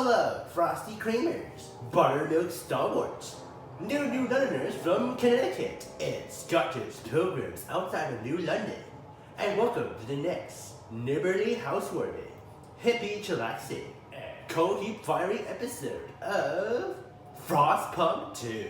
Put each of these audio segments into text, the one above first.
Hello, Frosty Creamers, Buttermilk Stalwarts, New Londoners from Connecticut, and Scottish pilgrims outside of New London, and welcome to the next neighborly housewarming, hippie chillaxing, and cold heat fiery episode of FROSTPUNK 2.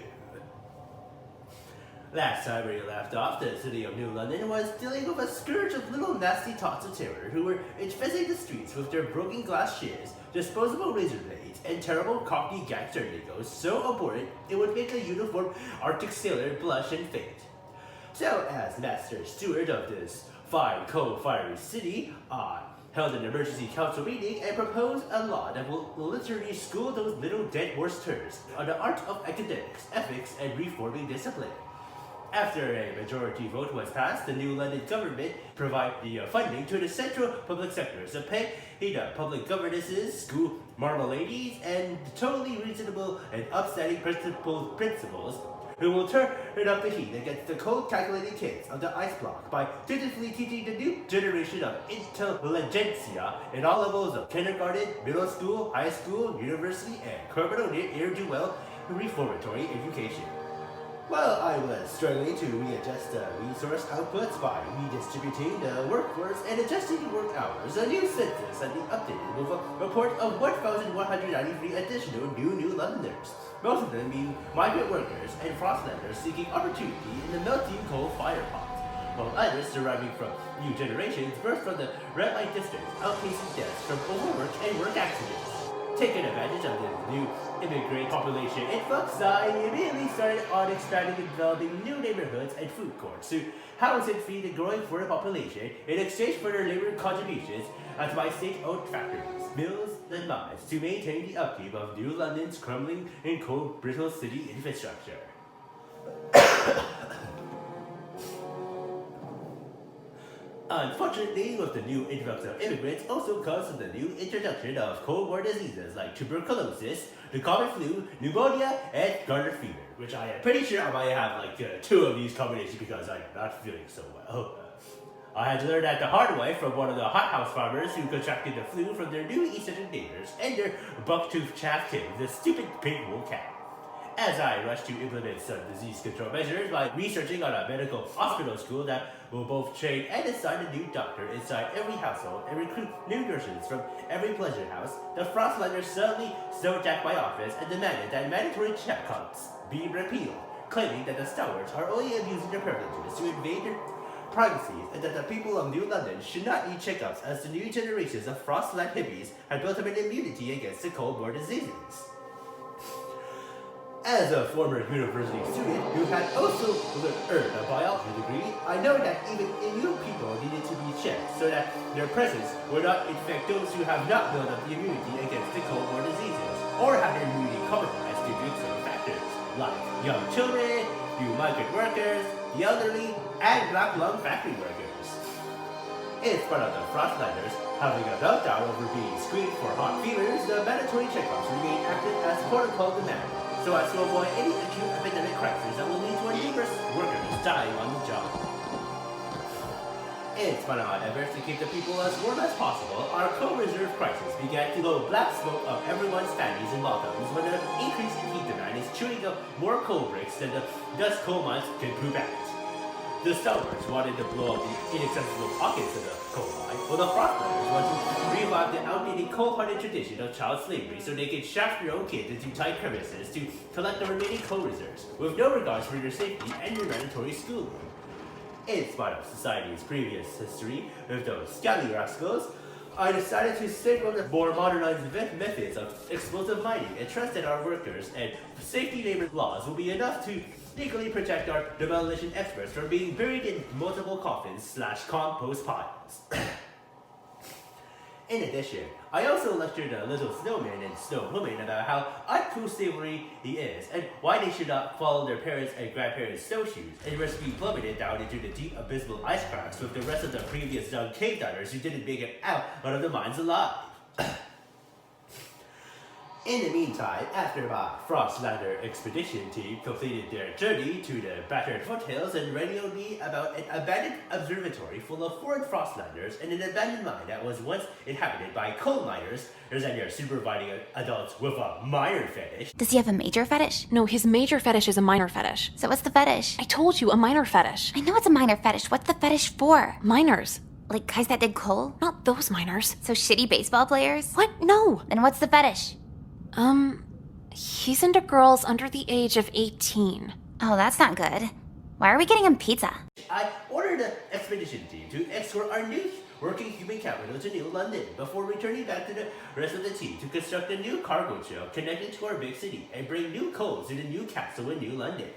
Last time we left off, the city of New London was dealing with a scourge of little nasty tots of terror who were infesting the streets with their broken glass shears, disposable razor blades, and terrible cockney gangster lingos so abhorrent it would make a uniformed Arctic sailor blush and faint. So, as Master Steward of this fine, cold, fiery city, I held an emergency council meeting and proposed a law that will literally school those little dead horse turds on the art of academics, ethics, and reforming discipline. After a majority vote was passed, the New London government provided the funding to the central public sectors to pay the public governesses, school marmalades, and totally reasonable and upstanding principals who will turn up the heat against the cold calculating kids on the ice block by dutifully teaching the new generation of intelligentsia in all levels of kindergarten, middle school, high school, university, and criminal ne'er-do-well reformatory education. Well, I was struggling to readjust the resource outputs by redistributing the workforce and adjusting the work hours. A new census had been updated with a report of 1,193 additional New Londoners, most of them being migrant workers and frostlanders seeking opportunity in the melting coal fire pot, while others deriving from new generations birthed from the red light districts, outpacing deaths from overwork and work accidents. Taking advantage of the new immigrant population influx, I immediately started on expanding and developing new neighborhoods and food courts to house and feed the growing foreign population in exchange for their labor contributions at my state-owned factories, mills, and mines to maintain the upkeep of New London's crumbling and cold, brittle city infrastructure. Unfortunately, with the new influx of immigrants also comes the new introduction of Cold War diseases like tuberculosis, the common flu, pneumonia, and scarlet fever, which I am pretty sure I might have two of these combinations because I am not feeling so well. I had to learn that the hard way from one of the hothouse farmers who contracted the flu from their new East End neighbors and their buck-toothed chaff king, the stupid pink wool cat. As I rush to implement some disease control measures by researching on a medical hospital school that will both train and assign a new doctor inside every household and recruit new nurses from every pleasure house, the Frostlanders suddenly snowjacked my office and demanded that mandatory checkups be repealed, claiming that the stalwarts are only abusing their privileges to invade their privacies and that the people of New London should not need checkups as the new generations of Frostland hippies had built up an immunity against the Cold War diseases. As a former university student who had also earned a biology degree, I know that even immune people needed to be checked so that their presence would not infect those who have not built up the immunity against the Cold War diseases, or have their immunity compromised due to some factors, like young children, new migrant workers, the elderly, and black lung factory workers. In spite of the Frostlanders having a meltdown over being screened for hot fevers, the mandatory checkups remain active as protocol demand, so as to avoid any acute epidemic crisis that will lead to numerous workers dying on the job. In spite of our efforts to keep the people as warm as possible, our coal reserve crisis began to blow black smoke of everyone's fannies and bottoms when the increase in heat demand is chewing up more coal bricks than the dust coal mines can poop out. The stalwarts wanted to blow up the inaccessible pockets of the coal mine, while the Frostlanders want to revive the outdated coal-hearted tradition of child slavery so they can shaft their own kids into tight crevices to collect the remaining coal reserves, with no regards for their safety and their mandatory schooling. In spite of society's previous history with those scally rascals, I decided to stick with the more modernized methods of explosive mining and trust that our workers and safety labor laws will be enough to legally protect our demolition experts from being buried in multiple coffins/compost piles. In addition, I also lectured a little snowman and snowwoman about how uncool slavery is and why they should not follow their parents' and grandparents' snowshoes and risk being plummeted down into the deep abysmal ice cracks with the rest of the previous young cave divers who didn't make it out of the mines alive. In the meantime, after my Frostlander expedition team completed their journey to the battered foothills and radioed me about an abandoned observatory full of foreign Frostlanders and an abandoned mine that was once inhabited by coal miners, there's your supervising adults with a minor fetish. Does he have a major fetish? No, his major fetish is a minor fetish. So what's the fetish? I told you, a minor fetish. I know it's a minor fetish. What's the fetish for? Minors. Like guys that dig coal? Not those minors. So shitty baseball players? What? No. Then what's the fetish? He's into girls under the age of 18. Oh, that's not good. Why are we getting him pizza? I ordered an expedition team to escort our new working human capital to New London before returning back to the rest of the team to construct a new cargo trail connected to our big city and bring new coals to the new castle in New London.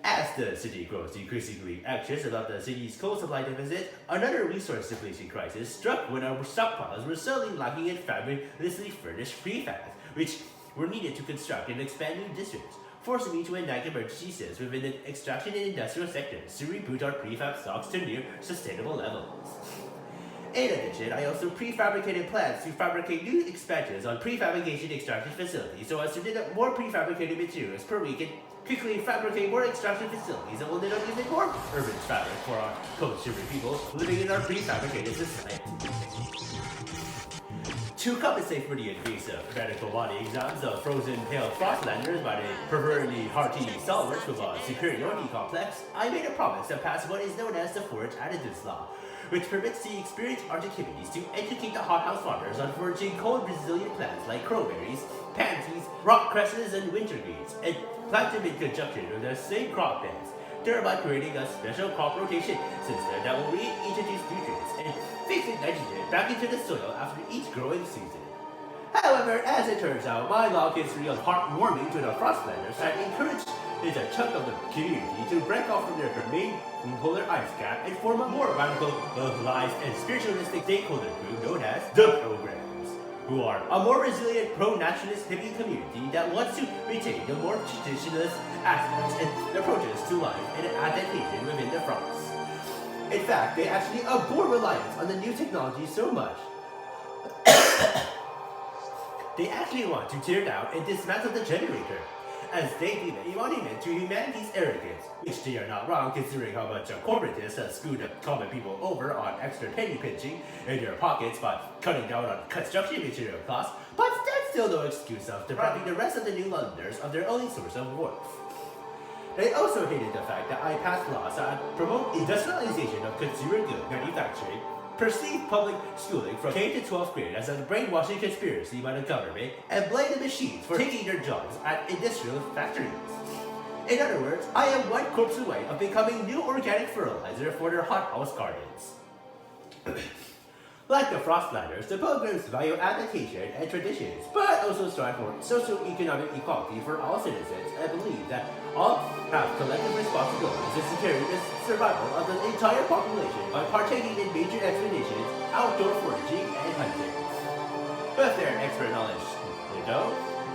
As the city grows increasingly anxious about the city's coal supply deficit, another resource depletion crisis struck when our stockpiles were suddenly lacking in fabulously furnished prefabs, which were needed to construct and expand new districts, forcing me to enact emergency sales within the extraction and industrial sectors to reboot our prefab stocks to near sustainable levels. In addition, I also prefabricated plans to fabricate new expansions on prefabrication extraction facilities so as to knit up more prefabricated materials per week and quickly fabricate more extraction facilities that will knit up even more urban fabric for our coal-consuming people living in our prefabricated society. To compensate for the invasive medical body exams of frozen pale Frostlanders by the perversely hearty stalwarts with a superiority complex, I made a promise to pass what is known as the Forage Attitudes Law, which permits the experienced Arctic hippies to educate the hothouse farmers on foraging cold-resilient plants like crowberries, pansies, rock cresses, and wintergreens, and plant them in conjunction with the same crop beds, thereby creating a special crop rotation system that will reintroduce nutrients and fixing nitrogen back into the soil after each growing season. However, as it turns out, my long history of heartwarming to the Frostlanders had encouraged a chunk of the community to break off from their main polar ice cap and form a more radical, localized, and spiritualistic stakeholder group known as the Programs, who are a more resilient pro-nationalist hippie community that wants to retain the more traditionalist aspects and approaches to life and adaptation within the frost. In fact, they actually abhor reliance on the new technology so much. They actually want to tear down and dismantle the generator, as they deem it a monument to humanity's arrogance, which they are not wrong considering how much corporatists have screwed up common people over on extra penny pinching in their pockets by cutting down on construction material costs, but that's still no excuse of depriving the rest of the New Londoners of their only source of worth. They also hated the fact that I passed laws that promote industrialization of consumer good manufacturing, perceived public schooling from K to 12th grade as a brainwashing conspiracy by the government, and blame the machines for taking their jobs at industrial factories. In other words, I am one corpse away of becoming new organic fertilizer for their hothouse gardens. Like the Frostlanders, the Pilgrims value adaptation and traditions, but also strive for socio-economic equality for all citizens and believe that all have collective responsibilities in securing the survival of the entire population by partaking in major expeditions, outdoor foraging, and hunting. With their expert knowledge,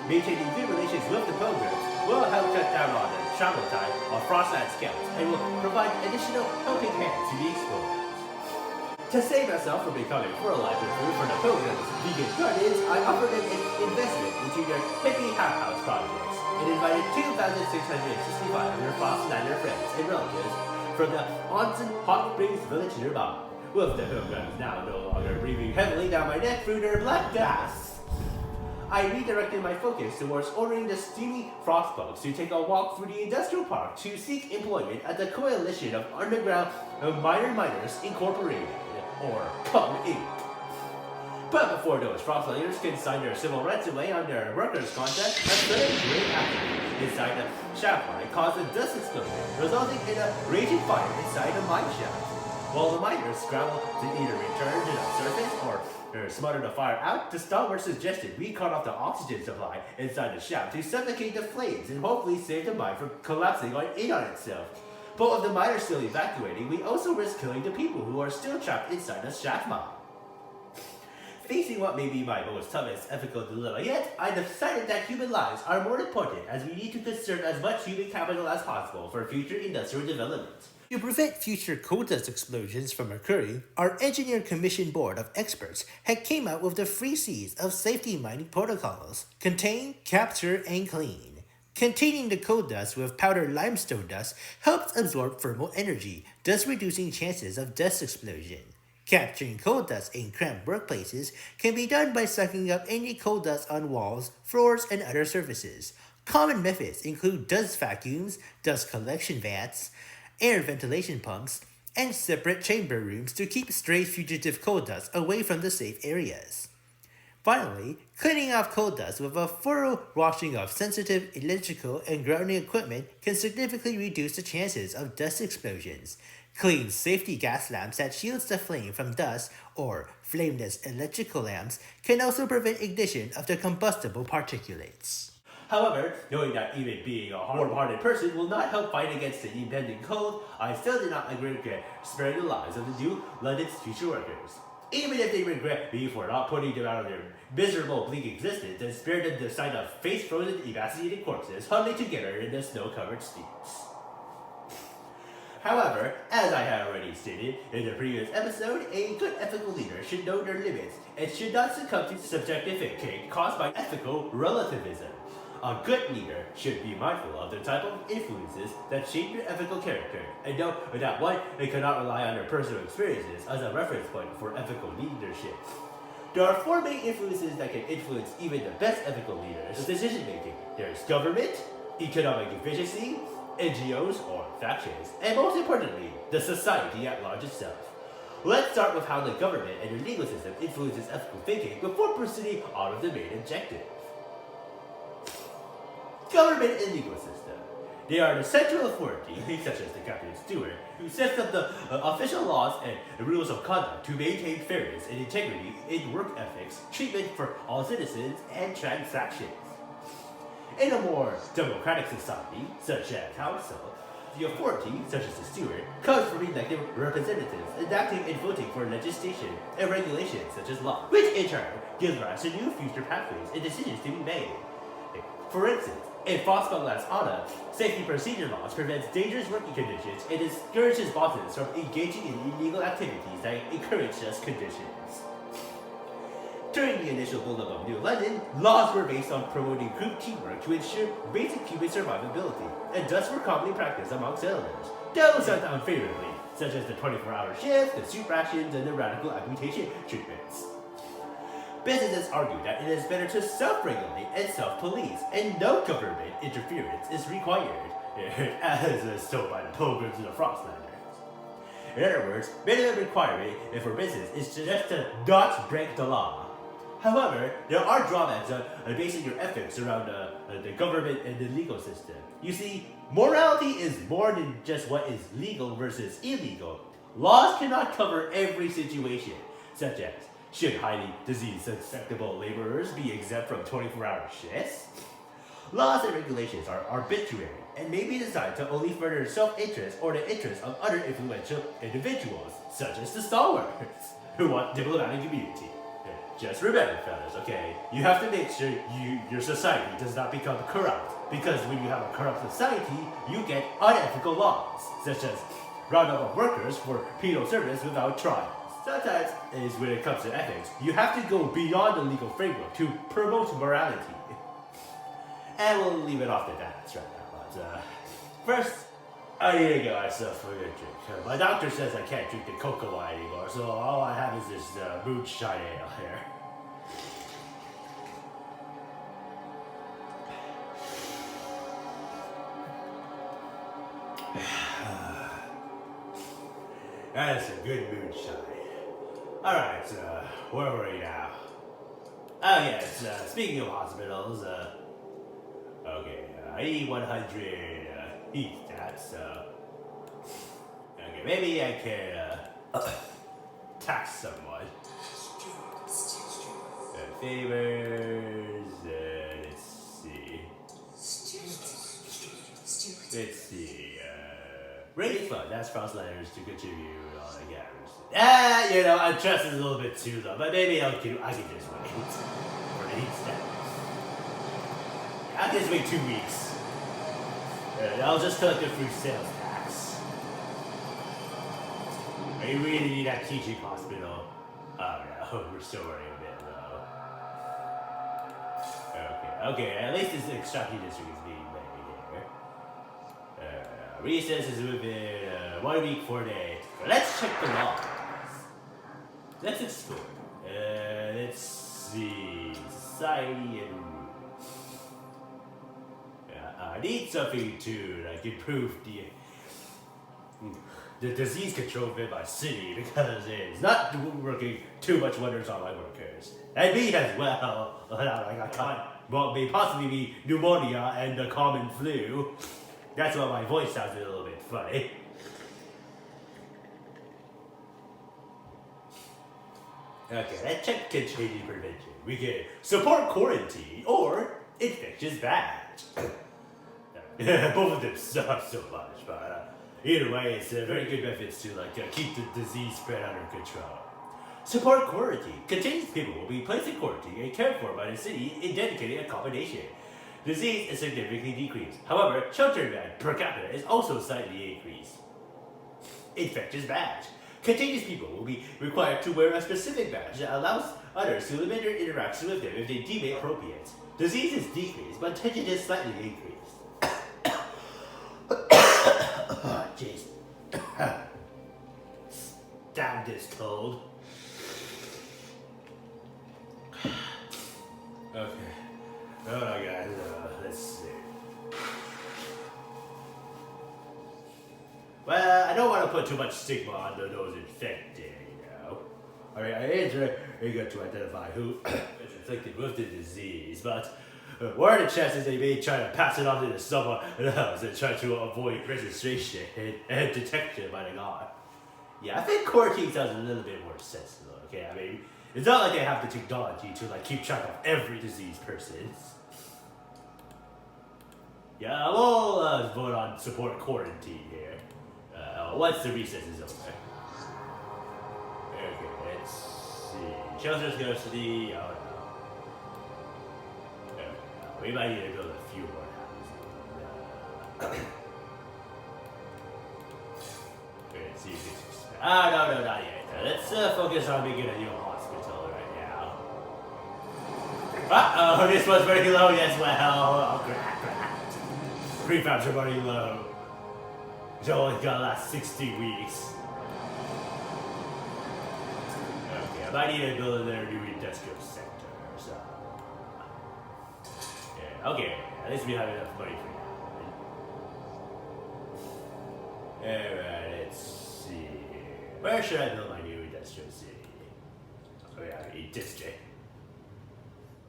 maintaining good relations with the Pilgrims will help cut down on the travel time of Frostland scouts and will provide additional helping hands to the explorers. To save myself from becoming fertilizer food for the Pilgrims' vegan gardens, I offered them an investment into their hippie house projects and invited 2,665 of their Frostlander friends and relatives from the Onsen Hot Springs village nearby, with the Pilgrims now no longer breathing heavily down my neck through their black gas. I redirected my focus towards ordering the steamy FROSTPUNKs to take a walk through the industrial park to seek employment at the Coalition of Underground Miners Incorporated, or CUM Inc. But before those Frostlanders can sign their civil rights away on their workers' contract, a sudden great accident inside the shaft line caused a dust explosion, resulting in a raging fire inside the mine shaft. While the miners scrambled to either return to the surface or smother the fire out, the stalwart suggested we cut off the oxygen supply inside the shaft to suffocate the flames and hopefully save the mine from collapsing in on itself. But with the miners still evacuating, we also risk killing the people who are still trapped inside the shaft mine. Facing what may be my most toughest ethical dilemma yet, I decided that human lives are more important as we need to conserve as much human capital as possible for future industrial development. To prevent future coal dust explosions from occurring, our engineer commission board of experts had came out with the 3 C's of safety mining protocols: contain, capture, and clean. Containing the coal dust with powdered limestone dust helps absorb thermal energy, thus reducing chances of dust explosion. Capturing coal dust in cramped workplaces can be done by sucking up any coal dust on walls, floors, and other surfaces. Common methods include dust vacuums, dust collection vats, air ventilation pumps, and separate chamber rooms to keep stray fugitive coal dust away from the safe areas. Finally, cleaning off coal dust with a thorough washing of sensitive electrical and grounding equipment can significantly reduce the chances of dust explosions. Clean safety gas lamps that shields the flame from dust or flameless electrical lamps can also prevent ignition of the combustible particulates. However, knowing that even being a warm-hearted person will not help fight against the impending cold, I still do not regret sparing the lives of the New London's future workers. Even if they regret me for not putting them out of their miserable, bleak existence and spared them the sight of face-frozen, emaciated corpses huddling together in the snow-covered streets. However, as I had already stated in the previous episode, a good ethical leader should know their limits and should not succumb to subjective thinking caused by ethical relativism. A good leader should be mindful of the type of influences that shape your ethical character, and know that one, they cannot rely on their personal experiences as a reference point for ethical leadership. There are 4 main influences that can influence even the best ethical leaders' decision making. There is government, economic efficiency, NGOs or factions, and most importantly, the society at large itself. Let's start with how the government and the legal system influences ethical thinking before proceeding on with the main objective. Government and legal system. They are the central authority, such as the Master Steward, who sets up the official laws and rules of conduct to maintain fairness and integrity in work ethics, treatment for all citizens, and transactions. In a more democratic society, such as council, the authority, such as the steward, comes from elected representatives enacting and voting for legislation and regulations such as law, which in turn gives rise to new future pathways and decisions to be made. For instance, in FROSTPUNK Last Honor, safety procedure laws prevents dangerous working conditions and discourages bosses from engaging in illegal activities that encourage such conditions. During the initial build-up of New London, laws were based on promoting group teamwork to ensure basic human survivability, and thus were commonly practiced among settlers, though sometimes unfavorably, such as the 24-hour shifts, the soup rations, and the radical amputation treatments. Businesses argue that it is better to self-regulate and self-police, and no government interference is required, as told by the Pilgrims and the Frostlanders. In other words, minimum requirement for business is just to not break the law. However, there are drawbacks on basing your ethics around the government and the legal system. You see, morality is more than just what is legal versus illegal. Laws cannot cover every situation, such as should highly disease-susceptible laborers be exempt from 24-hour shifts? Laws and regulations are arbitrary and may be designed to only further self-interest or the interest of other influential individuals, such as the stalwarts, who want diplomatic immunity. Just remember, fellas, okay? You have to make sure your society does not become corrupt, because when you have a corrupt society, you get unethical laws, such as roundup of workers for penal service without trial. Sometimes, is when it comes to ethics, you have to go beyond the legal framework to promote morality. And we'll leave it off to that right now. But first, I need to get myself a good drink. My doctor says I can't drink the cocoa anymore, so all I have is this moonshine ale here. That's a good moonshine. Alright, where were we now? Oh yes, speaking of hospitals, okay, I need 100 each that, so... Okay, maybe I can, tax someone. Favors, let's see, raise fund, that's Frostlanders to contribute all the gathers. You know, I trust it's a little bit too low, but maybe I can just wait for the heat step. I'll just wait 2 weeks. I'll just collect a free sales tax. we really need that teaching hospital. Oh no, we're still running a bit low. Okay, at least this extraction district is being made here. Recess is within 1 week, 4 days. Let's check the logs. Let's explore. Let's see. Society and rules. I need something to like improve the disease control of my city because it's not working too much wonders on my workers. And me as well. May possibly be pneumonia and the common flu. That's why my voice sounds a little bit funny. Okay, let's check contagion prevention. We get support quarantine or infectious badge. Both of them suck so much, but either way, it's very good methods to keep the disease spread under control. Support quarantine. Contagious people will be placed in quarantine and cared for by the city in dedicated accommodation. Disease is significantly decreased. However, shelter demand per capita is also slightly increased. Infectious badge. Contagious people will be required to wear a specific badge that allows others to limit their interaction with them if they deem it appropriate. Disease is decreased, but tension is slightly increased. Oh, jeez. Damn this cold. Okay. Hold on, guys. Let's see. Well, I don't want to put too much stigma on those infected, you know. I mean, it is very good to identify who is infected with the disease, but what are the chances they may try to pass it on to someone else and try to avoid registration and detection by the guard? Yeah, I think quarantine sounds a little bit more sensible, okay? I mean, it's not like they have the technology to keep track of every diseased person. Yeah, we'll vote on support quarantine here. Once the recess is over. Okay, let's see. Shelters goes to the. Oh no. We might need to build a few more houses. Let's see if it's. No, not yet. Let's focus on making a new hospital right now. This one's running low as well. Oh, crap. Prefabs are running low. It's only gonna last 60 weeks. Okay, I might need to build another new industrial sector, so. Yeah, okay, at least we have enough money for now. Alright, let's see. Where should I build my new industrial city? Oh yeah, a district.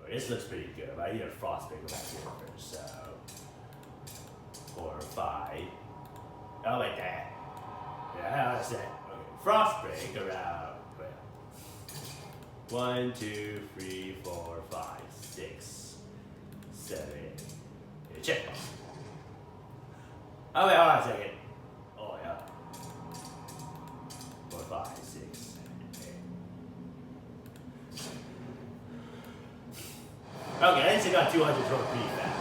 Oh, this looks pretty good, but I need a FROSTPUNK back here first, so. 4 or 5. Oh, like that. Yeah, that's it. Okay. FROSTPUNK around. Well, 1, 2, 3, 4, 5, 6, 7. Yeah, check. Oh, wait, hold on a second. Oh, yeah. 4, 5, 6, 7, 8. Okay, at least I got 212 prefabs.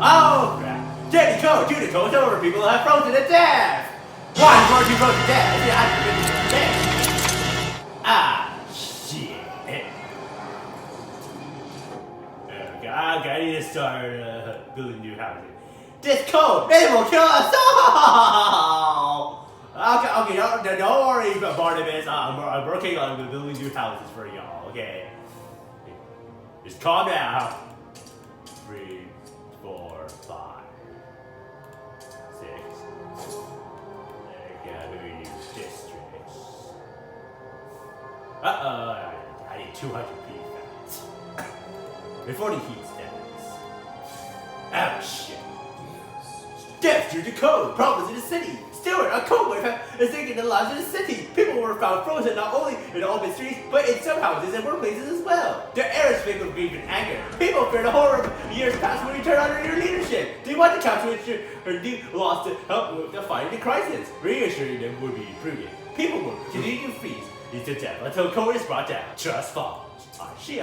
Oh, crap. Jenny Code, Junico's over people have frozen to death! Why weren't you frozen to death? Yeah, I've been dead. Ah, shit. Okay, I need to start building new houses. This code, they will kill us all! Okay, don't worry, Barnabas. I'm working on building new houses for y'all, okay? Just calm down. 3, 4, 5. 6. Okay, maybe new districts. I need 200 prefabs. Before the heat stems. Oh shit. Death due to code. Problems in the city. Steward, a code wave is taking the lives of the city. People were found frozen not only in the open streets, but in some houses and workplaces as well. The air is filled with grief and anger. People fear the horror of years past when we turn under your leadership. They want the council to ensure her new laws to help with the fight of the crisis. Reassuring them would be prudent. People will continue to freeze into death until code is brought down. Trust falls. I see.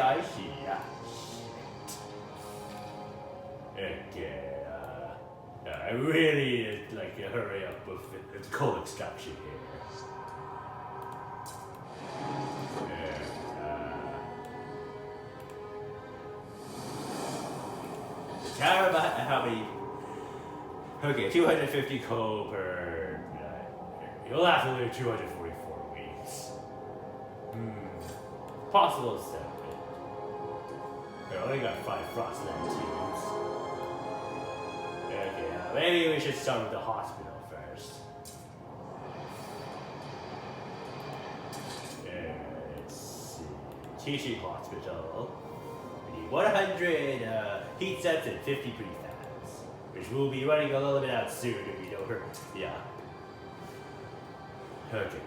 Okay. I really need to hurry up with the coal extraction here. How many? Okay, 250 coal per. You'll have to live 244 weeks. Possible to step it. I only got 5 frostland tubes. Okay, maybe we should start with the hospital first. Let's see. Teaching hospital. We need 100 heat sets and 50 prefabs, which will be running a little bit out soon if we don't hurt. Yeah. Okay.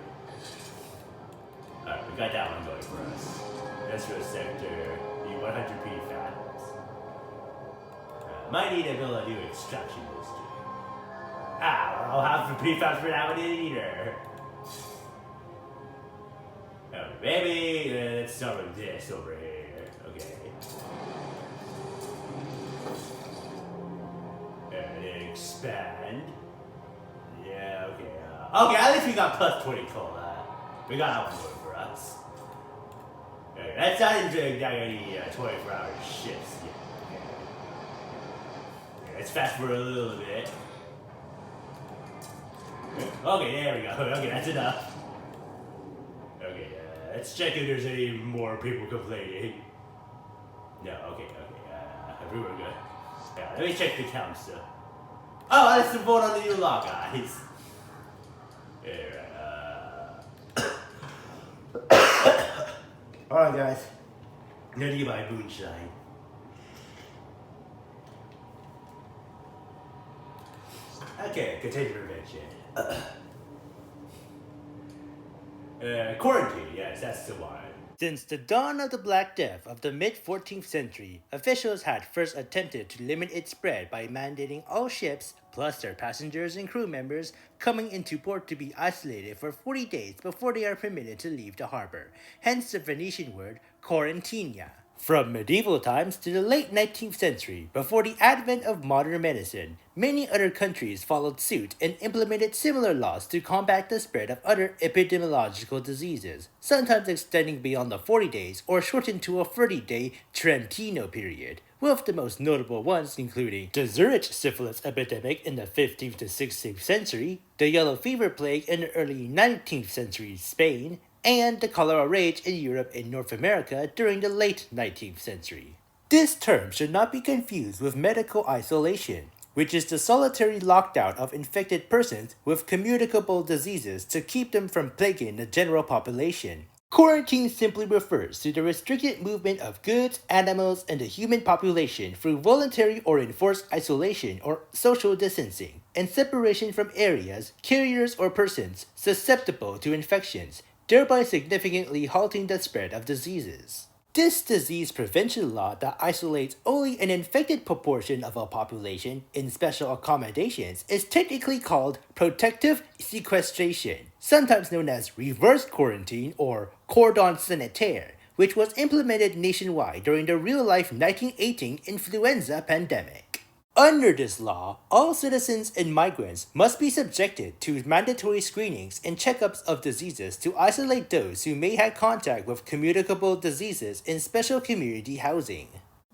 Alright, we got that one going for us. Industrial sector, need 100 prefabs. Might need to build a new extraction district. I'll have the prefabs for that one either. Maybe let's start with this over here. Okay. And expand. Yeah, okay. Okay, at least we got plus 20 coal. We got that one going for us. Okay, that's not enjoying any 24-hour shifts yet. Okay, let's fast forward a little bit. Okay, there we go. Okay, that's enough. Okay, let's check if there's any more people complaining. No, okay. We were good. Yeah, let me check the counts though. Oh, let's vote on the new law, guys. Alright, guys. Ready to buy moonshine. Okay, contagion prevention. Quarantine, yes, that's the one. Since the dawn of the Black Death of the mid-14th century, officials had first attempted to limit its spread by mandating all ships, plus their passengers and crew members, coming into port to be isolated for 40 days before they are permitted to leave the harbor, hence the Venetian word quarantinia. From medieval times to the late 19th century, before the advent of modern medicine, many other countries followed suit and implemented similar laws to combat the spread of other epidemiological diseases, sometimes extending beyond the 40 days or shortened to a 30-day Trentino period, with the most notable ones including the Zurich syphilis epidemic in the 15th to 16th century, the yellow fever plague in the early 19th century Spain, and the cholera rage in Europe and North America during the late 19th century. This term should not be confused with medical isolation, which is the solitary lockdown of infected persons with communicable diseases to keep them from plaguing the general population. Quarantine simply refers to the restricted movement of goods, animals, and the human population through voluntary or enforced isolation or social distancing, and separation from areas, carriers, or persons susceptible to infections, thereby significantly halting the spread of diseases. This disease prevention law that isolates only an infected proportion of a population in special accommodations is technically called protective sequestration, sometimes known as reverse quarantine or cordon sanitaire, which was implemented nationwide during the real-life 1918 influenza pandemic. Under this law, all citizens and migrants must be subjected to mandatory screenings and checkups of diseases to isolate those who may have contact with communicable diseases in special community housing.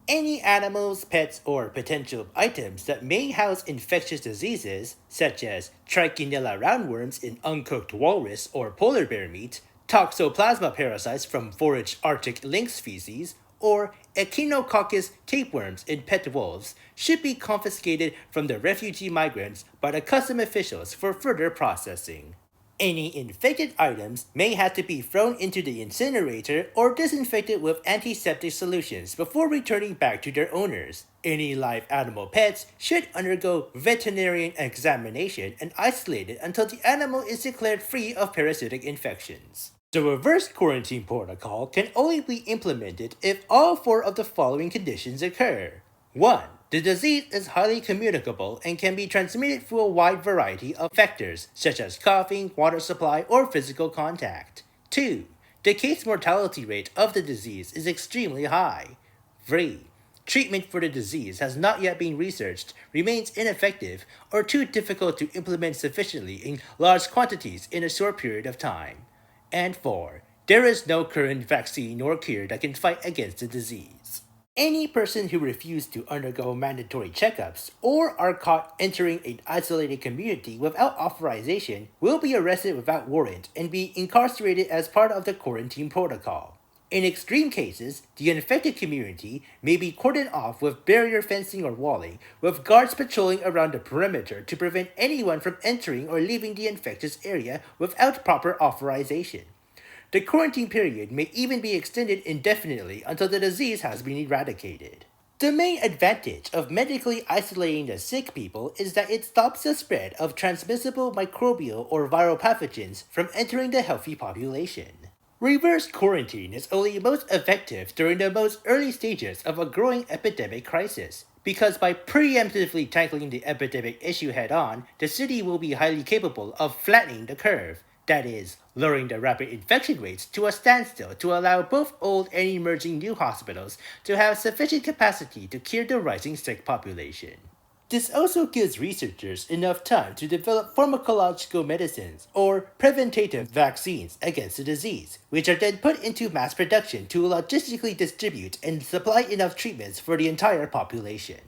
Any animals, pets, or potential items that may house infectious diseases, such as Trichinella roundworms in uncooked walrus or polar bear meat, toxoplasma parasites from foraged Arctic lynx feces, or Echinococcus tapeworms in pet wolves, should be confiscated from the refugee migrants by the custom officials for further processing. Any infected items may have to be thrown into the incinerator or disinfected with antiseptic solutions before returning back to their owners. Any live animal pets should undergo veterinarian examination and isolated until the animal is declared free of parasitic infections. The reverse quarantine protocol can only be implemented if all 4 of the following conditions occur. 1. The disease is highly communicable and can be transmitted through a wide variety of vectors, such as coughing, water supply, or physical contact. 2. The case mortality rate of the disease is extremely high. 3. Treatment for the disease has not yet been researched, remains ineffective, or too difficult to implement sufficiently in large quantities in a short period of time. And 4. There is no current vaccine or cure that can fight against the disease. Any person who refused to undergo mandatory checkups or are caught entering an isolated community without authorization will be arrested without warrant and be incarcerated as part of the quarantine protocol. In extreme cases, the infected community may be cordoned off with barrier fencing or walling, with guards patrolling around the perimeter to prevent anyone from entering or leaving the infectious area without proper authorization. The quarantine period may even be extended indefinitely until the disease has been eradicated. The main advantage of medically isolating the sick people is that it stops the spread of transmissible microbial or viral pathogens from entering the healthy population. Reverse quarantine is only most effective during the most early stages of a growing epidemic crisis, because by preemptively tackling the epidemic issue head-on, the city will be highly capable of flattening the curve, that is, lowering the rapid infection rates to a standstill to allow both old and emerging new hospitals to have sufficient capacity to cure the rising sick population. This also gives researchers enough time to develop pharmacological medicines or preventative vaccines against the disease, which are then put into mass production to logistically distribute and supply enough treatments for the entire population.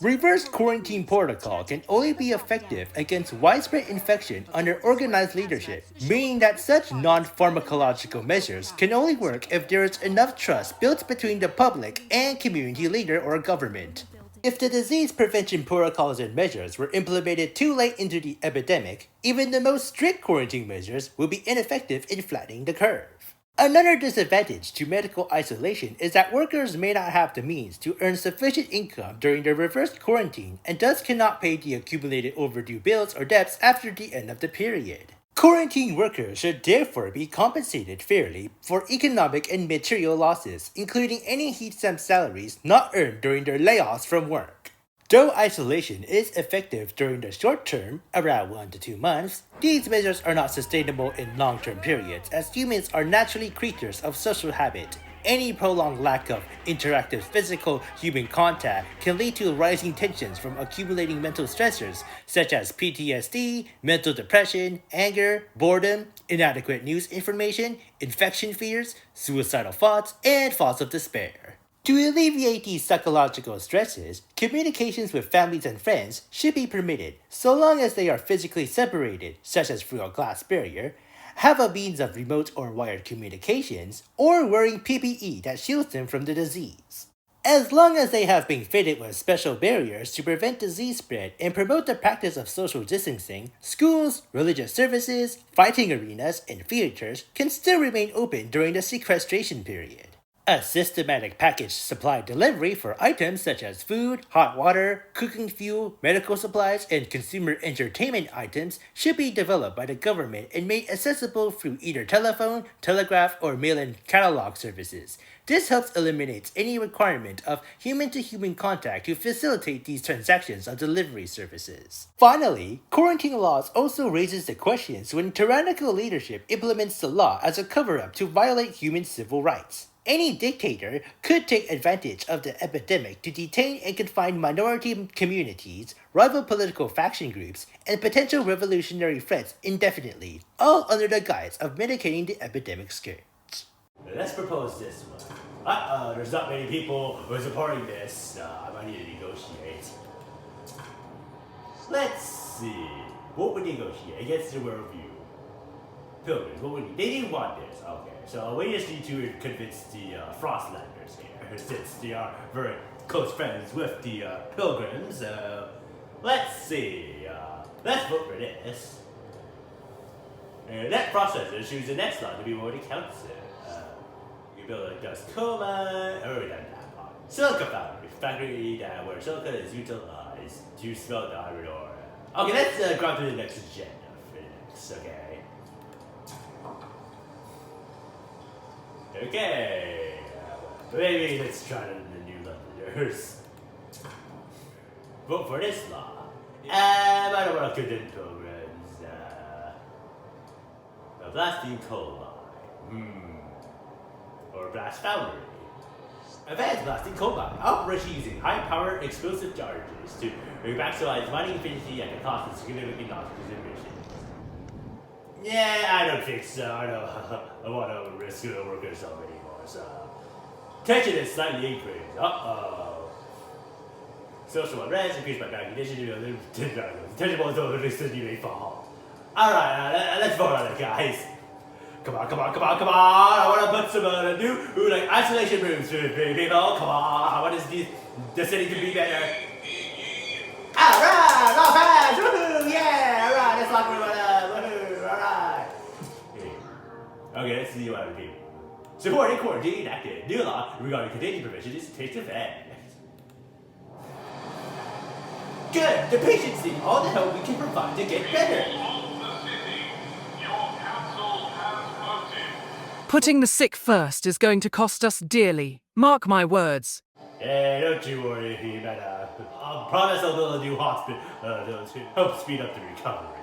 Reverse quarantine protocol can only be effective against widespread infection under organized leadership, meaning that such non-pharmacological measures can only work if there is enough trust built between the public and community leader or government. If the disease prevention protocols and measures were implemented too late into the epidemic, even the most strict quarantine measures will be ineffective in flattening the curve. Another disadvantage to medical isolation is that workers may not have the means to earn sufficient income during the reverse quarantine and thus cannot pay the accumulated overdue bills or debts after the end of the period. Quarantine workers should therefore be compensated fairly for economic and material losses, including any heat stamp salaries not earned during their layoffs from work. Though isolation is effective during the short term, around 1 to 2 months, these measures are not sustainable in long-term periods as humans are naturally creatures of social habit. Any prolonged lack of interactive physical human contact can lead to rising tensions from accumulating mental stressors such as PTSD, mental depression, anger, boredom, inadequate news information, infection fears, suicidal thoughts, and thoughts of despair. To alleviate these psychological stresses, communications with families and friends should be permitted so long as they are physically separated, such as through a glass barrier, have a means of remote or wired communications, or wearing PPE that shields them from the disease. As long as they have been fitted with special barriers to prevent disease spread and promote the practice of social distancing, schools, religious services, fighting arenas, and theaters can still remain open during the sequestration period. A systematic package supply delivery for items such as food, hot water, cooking fuel, medical supplies, and consumer entertainment items should be developed by the government and made accessible through either telephone, telegraph, or mail-in catalog services. This helps eliminate any requirement of human-to-human contact to facilitate these transactions of delivery services. Finally, quarantine laws also raises the questions when tyrannical leadership implements the law as a cover-up to violate human civil rights. Any dictator could take advantage of the epidemic to detain and confine minority communities, rival political faction groups, and potential revolutionary threats indefinitely, all under the guise of mitigating the epidemic scourge. Let's propose this one. There's not many people who are supporting this. I might need to negotiate. Let's see. What would negotiate against the worldview? Pilgrims, what would you? They didn't want this. Okay, so we just need to convince the Frostlanders here, since they are very close friends with the Pilgrims. Let's see. Let's vote for this. That processor choose the next law to be voted council. You build a dust coma, or that part. Silica factory that where silica is utilized to smelt the iron ore. Okay, let's go on to the next agenda for the next. Okay, maybe let's try it in the New Londoners. Vote for this law. I don't want to condemn pilgrims. A blasting coal mine. Or blast foundry. Advanced blasting coal mine. Operation using high-powered explosive charges to maximize mining efficiency at the cost of significant losses and emissions. Yeah, I don't think so. I don't want to risk the workers so anymore, so Tension is slightly increased. Social unrest increased by bad conditions. Tangible authorities to be fall. Alright, let's vote on it, guys. Come on. I want to put some new isolation rooms for people. Come on. I want the city to be better. Alright, not bad. Woohoo, yeah. Alright, let's lock everyone up. Woohoo, alright. Okay, let's see what I repeat. Supporting quarantine enacted. New law regarding contagion prevention is takes effect. Good. The patients need all the help we can provide to get better. Putting the sick first is going to cost us dearly. Mark my words. Yeah, don't you worry, Humana. I'll promise I'll build a new hospital to help speed up the recovery.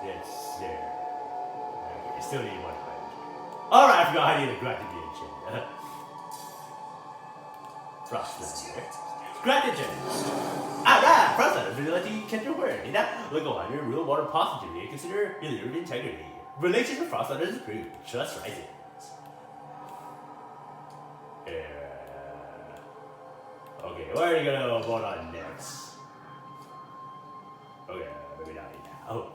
Yes, there. Okay, still need 100. Alright, I forgot I need a gratification. FROSTPUNK. Gratitude. Alright, FROSTPUNK is really let you catch your word. Look on your real water positivity and consider your leader's integrity. Relations with FROSTPUNK is improved. Trust rises. Okay, what are you gonna vote on next? Okay, maybe not now.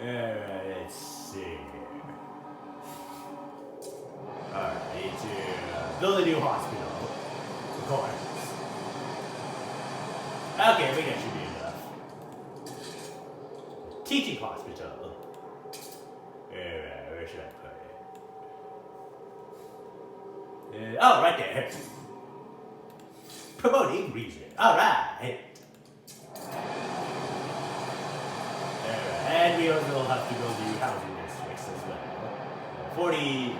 Alright, let's see here. Alright, I need to build a new hospital. Of course. Okay, I think that should be enough. Teaching hospital. Alright, where should I put it? Oh, right there. Promoting reason. Alright. And we also will have to go to housing districts as well. 40.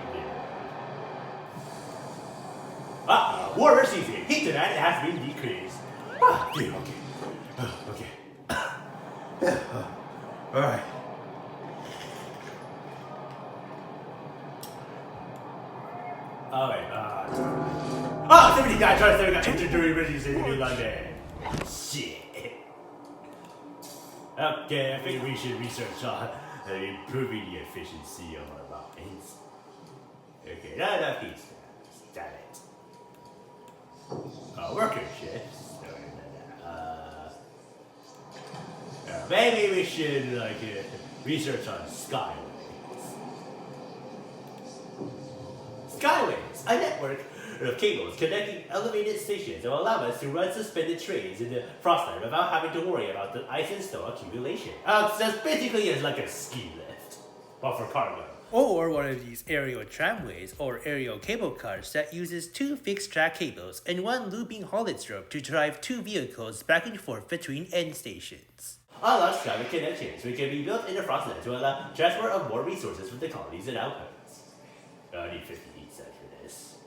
Warmer season. Heat tonight has been decreased. Okay. Alright. Somebody died trying to say we got injured during emergency in New London. Shit. Okay, I think we should research on improving the efficiency of our mines. Okay, not enough heat stamps. Damn it. Worker shifts. Maybe we should research on skyways. Skyways, a network of cables connecting elevated stations that will allow us to run suspended trains in the frostland without having to worry about the ice and snow accumulation. So it's basically it's like a ski lift, but for cargo. Or one of these aerial tramways or aerial cable cars that uses 2 fixed track cables and 1 looping haulage rope to drive 2 vehicles back and forth between end stations. Unlock skyway connections, which can be built in the frostland to allow transfer of more resources from the colonies and outposts. I need 50 heat sets for this.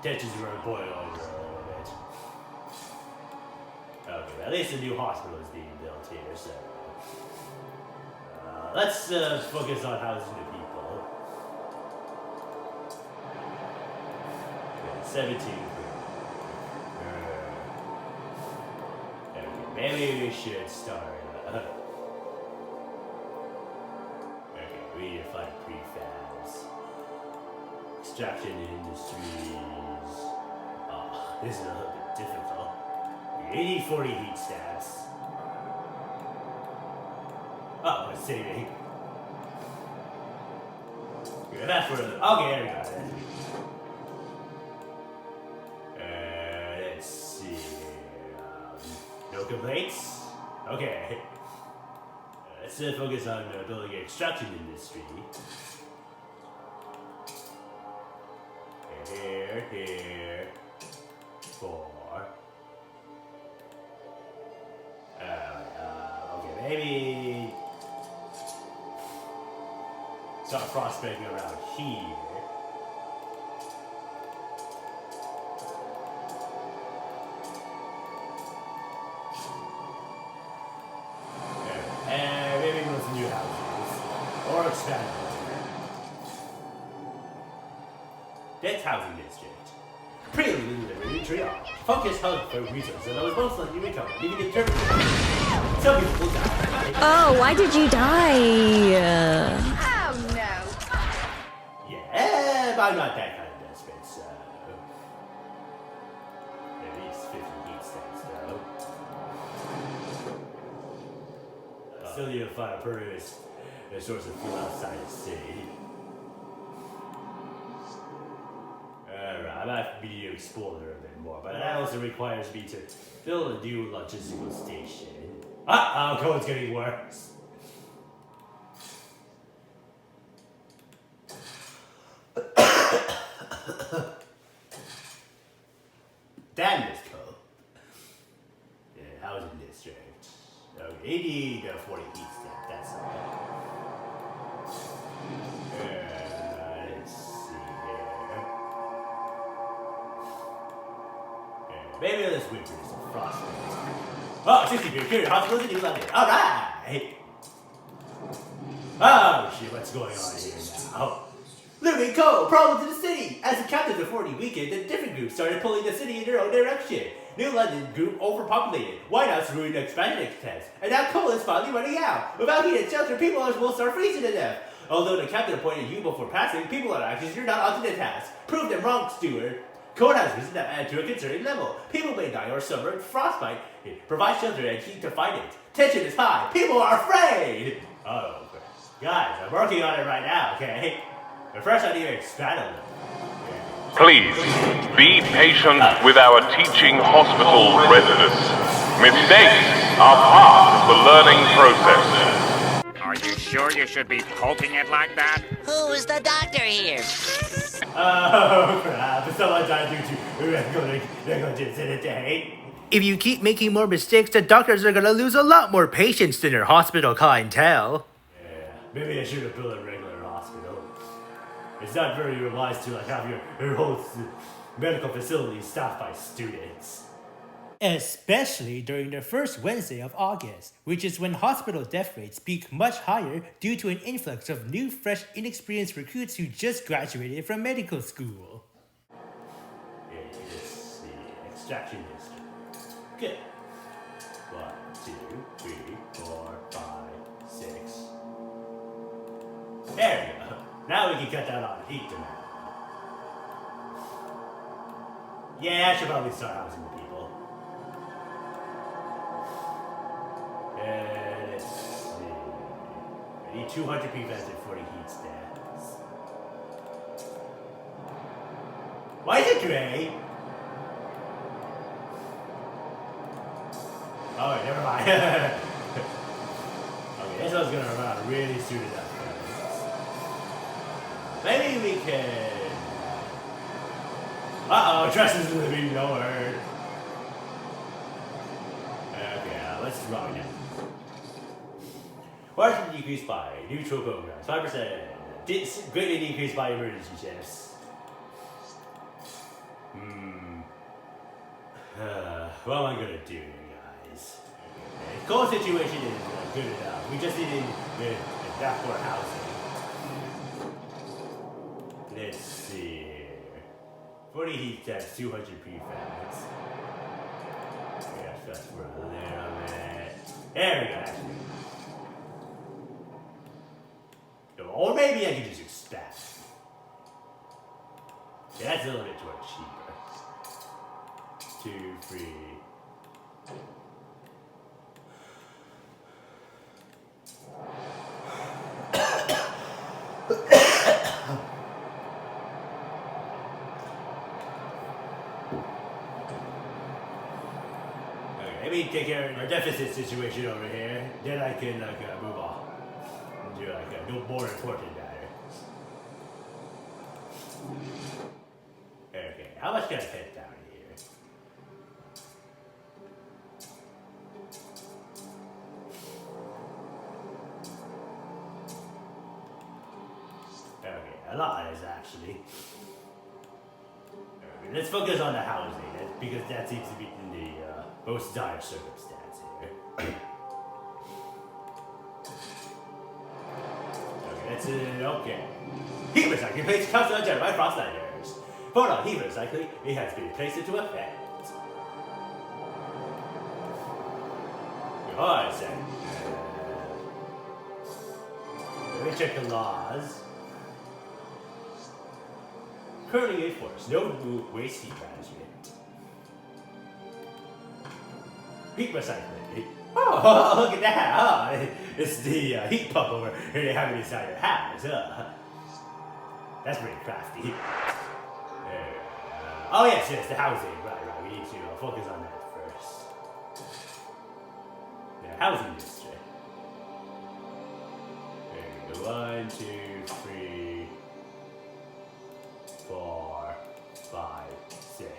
Tensions are boiling over a little bit. Okay, at least a new hospital is being built here, so... let's focus on housing the people. 17. Okay, maybe we should start. Okay, we need to find prefabs. Extraction industries. This is a little bit difficult. We need 40 heat stabs. It's saving. Yeah, that's for the. Okay, there we go. Let's see. No complaints? Okay. Let's focus on building an extraction industry. Here. 4. Okay, maybe start prospecting around here. And maybe build some new houses. Or expand them. Dense housing district. Preliminary triage. Focus health for resources and those most likely recover, leaving determined. Some people will die. Oh, why did you die? Oh no, I'm not that kind of desperate, so... At least 50 heat stamps, though. Still need to find a permanent source of fuel outside the city. Alright, I might need to explore there a bit more, but that also requires me to build a new logistical station. Ah! Oh, code's getting worse. Damn this code. Yeah, housing district. Okay, 80 to 40 heat stamp, that's all. Let's see here. Maybe this winter is a FROSTPUNK. Oh, 60 period hospital in New London. Alright! Oh shit, what's going on here now? Looming cold, problems in the city! As the captain of the 40 weekend, the different groups started pulling the city in their own direction. New London group overpopulated, Whitehouse ruined expansion attempts, and now coal is finally running out. Without heat and shelter, people will start freezing to death. Although the captain appointed you before passing, people are anxious you're not up to the task. Prove them wrong, Steward. Cold has risen to a concerning level. People may die or suffer frostbite. Provide shelter and heat to fight it. Tension is high. People are afraid. Oh, guys, I'm working on it right now, okay? But first I need to expand on them. Please, be patient with our teaching hospital residents. Mistakes are part of the learning process. Are you sure you should be poking it like that? Who is the doctor here? Oh crap, someone died due to negligence in a day. If you keep making more mistakes, the doctors are gonna lose a lot more patients than their hospital clientele. Yeah, maybe I should have built a regular hospital. It's not very wise to have your whole medical facility staffed by students. Especially during the first Wednesday of August, which is when hospital death rates peak much higher due to an influx of new, fresh, inexperienced recruits who just graduated from medical school. Yeah, let's see. Extraction district. Good. 1, 2, 3, 4, 5, 6. There we go. Now we can cut down on heat demand. Yeah, I should probably start housing the people. Let's see. I need 200 prevents and 40 heat stamps. Why is it gray? Oh, wait, never mind. Okay, this one's gonna run out really soon enough. Maybe we can... Uh-oh, trust is being lowered. Okay, let's draw it down. Margin decreased by neutral programs, 5%. Greatly decreased by emergency shifts. What am I gonna do here, guys? Okay. Coal situation is good enough. We just need that for housing. Let's see here. 40 heat stamps, 200 prefabs. Yeah, that's for a little bit. There we go. Or maybe I can just expand. Yeah, that's a little bit more cheaper. 2, 3. Okay, let me take care of our deficit situation over here. Then I can move on. Do a more important matter. Okay, how much can I fit down here? Okay, a lot is actually. Okay, let's focus on the housing, because that seems to be in the most dire circumstance here. That's it, okay. Heat recycling plates constantly generate frostliners. For non heat recycling, it has been placed into effect. Hold on a second. Let me check the laws. currently in force. No waste heat management. Heat recycling. Oh, look at that. Oh, it's the heat pump over here they have it inside your house. That's pretty crafty. Oh, yes, the housing. Right. We need to focus on that first. The housing district. There we go. 1, 2, 3, 4, 5, 6.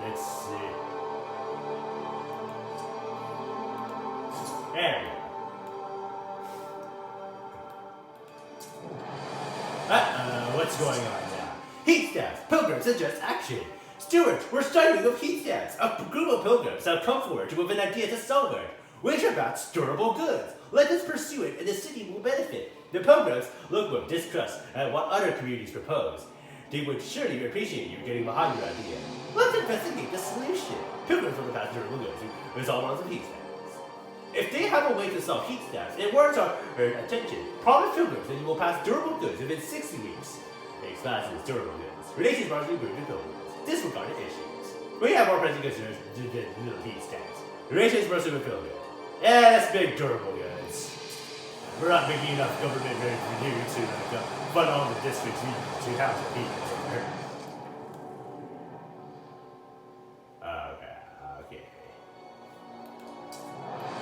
Let's see. There we go. What's going on now? Heat stamps. Pilgrims suggest action. Stewards, we're starting with heat stamps. A group of pilgrims have come forward with an idea to sell it, which are about durable goods. Let us pursue it and the city will benefit. The pilgrims look with distrust at what other communities propose. They would surely appreciate you getting behind your idea. Let's investigate the solution. Pilgrims will about durable goods who resolve lots of heat stamps. If they have a way to sell heat stamps, it warrants our attention. Promise pilgrims that you will pass durable goods within 60 weeks. Expanses durable goods. Relations largely improved with pilgrims. Disregarded issues. We have more pressing concerns than little heat stamps. Relations versus with pilgrims. Yeah, that's big durable goods. We're not making enough government revenue to fund all the districts need to have the heat. Okay.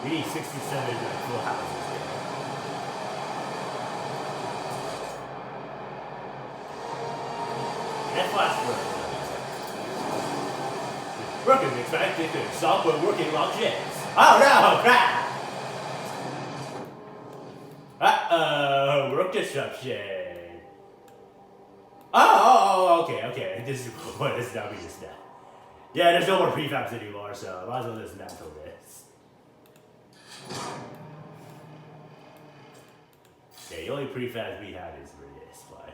We need 67 full houses. That's last word. Working expected to software working logics. Oh no, crap! Work disruption. Okay. This is what is now we just now. Yeah, there's no more prefabs anymore, so I might as well just dismantle this. Okay, the only prefabs we have is for this, but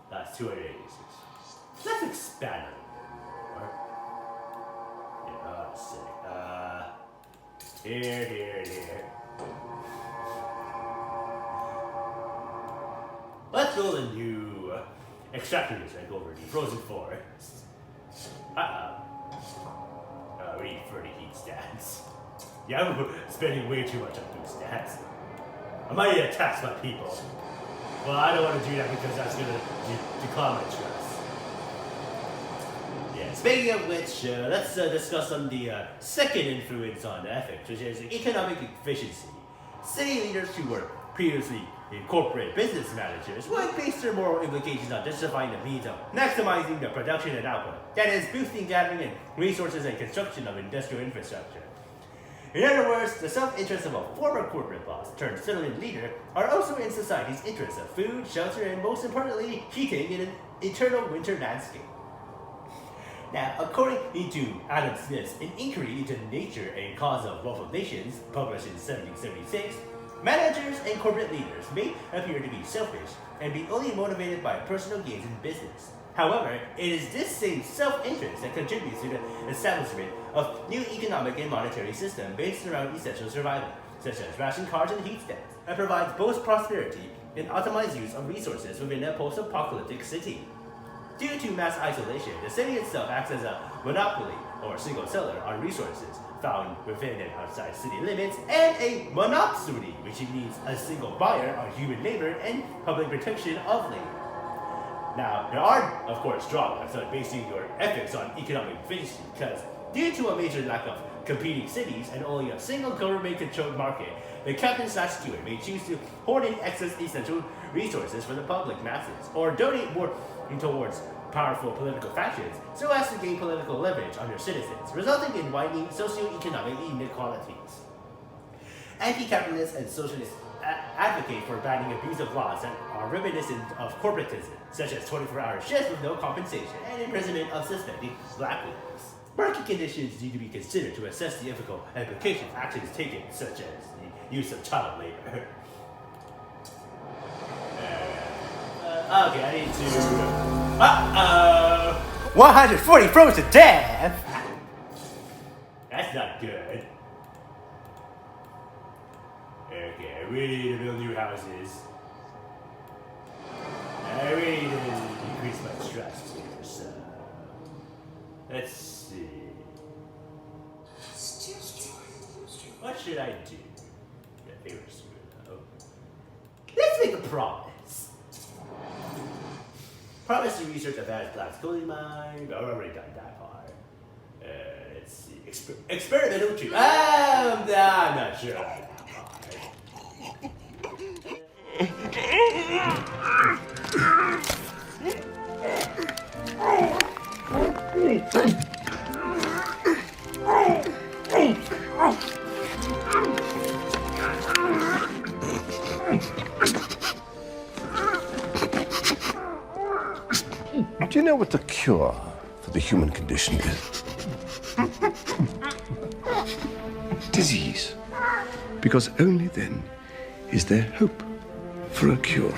that's 286. Let's expand a little more. Yeah, sick. Here. Let's build a new extractor district over the frozen forest. We need 30 heat stats. Yeah, I'm spending way too much on heat stats. I might need to tax my people. Well, I don't want to do that because that's going to decline my trust. Yeah, speaking of which, let's discuss on the second influence on ethics, which is economic efficiency. City leaders who were previously corporate business managers would base their moral implications on justifying the means of maximizing the production and output, that is, boosting gathering and resources and construction of industrial infrastructure. In other words, the self-interest of a former corporate boss turned citizen leader are also in society's interests of food, shelter, and most importantly, heating in an eternal winter landscape. Now, according to Adam Smith's An Inquiry into Nature and Cause of Wealth of Nations, published in 1776, managers and corporate leaders may appear to be selfish and be only motivated by personal gains in business. However, it is this same self-interest that contributes to the establishment of new economic and monetary system based around essential survival, such as ration cards and heat stamps, and provides both prosperity and optimized use of resources within a post-apocalyptic city. Due to mass isolation, the city itself acts as a monopoly or single seller on resources found within and outside city limits, and a monopsony, which means a single buyer on human labor and public protection of labor. Now, there are, of course, drawbacks on basing your ethics on economic efficiency, because due to a major lack of competing cities and only a single government-controlled market, the captain/steward may choose to hoard in excess essential resources for the public masses, or donate more towards powerful political factions so as to gain political leverage on their citizens, resulting in widening socio-economic inequalities. Anti-capitalists and socialists advocate for banning abusive laws that are reminiscent of corporatism, such as 24-hour shifts with no compensation and imprisonment of suspected blackmailers. Market conditions need to be considered to assess the ethical implications of actions taken, such as the use of child labor. Okay, I need to... 140 froze to death! That's not good. Okay, we need to build new houses. Let's see. What should I do? Yeah, favorite steward, though. Let's make a promise. Promise to research advanced black coal mine. I've already done that part. Let's see. Experimental too. I'm not sure about that Do you know what the cure for the human condition is? Disease. Because only then is there hope for a cure.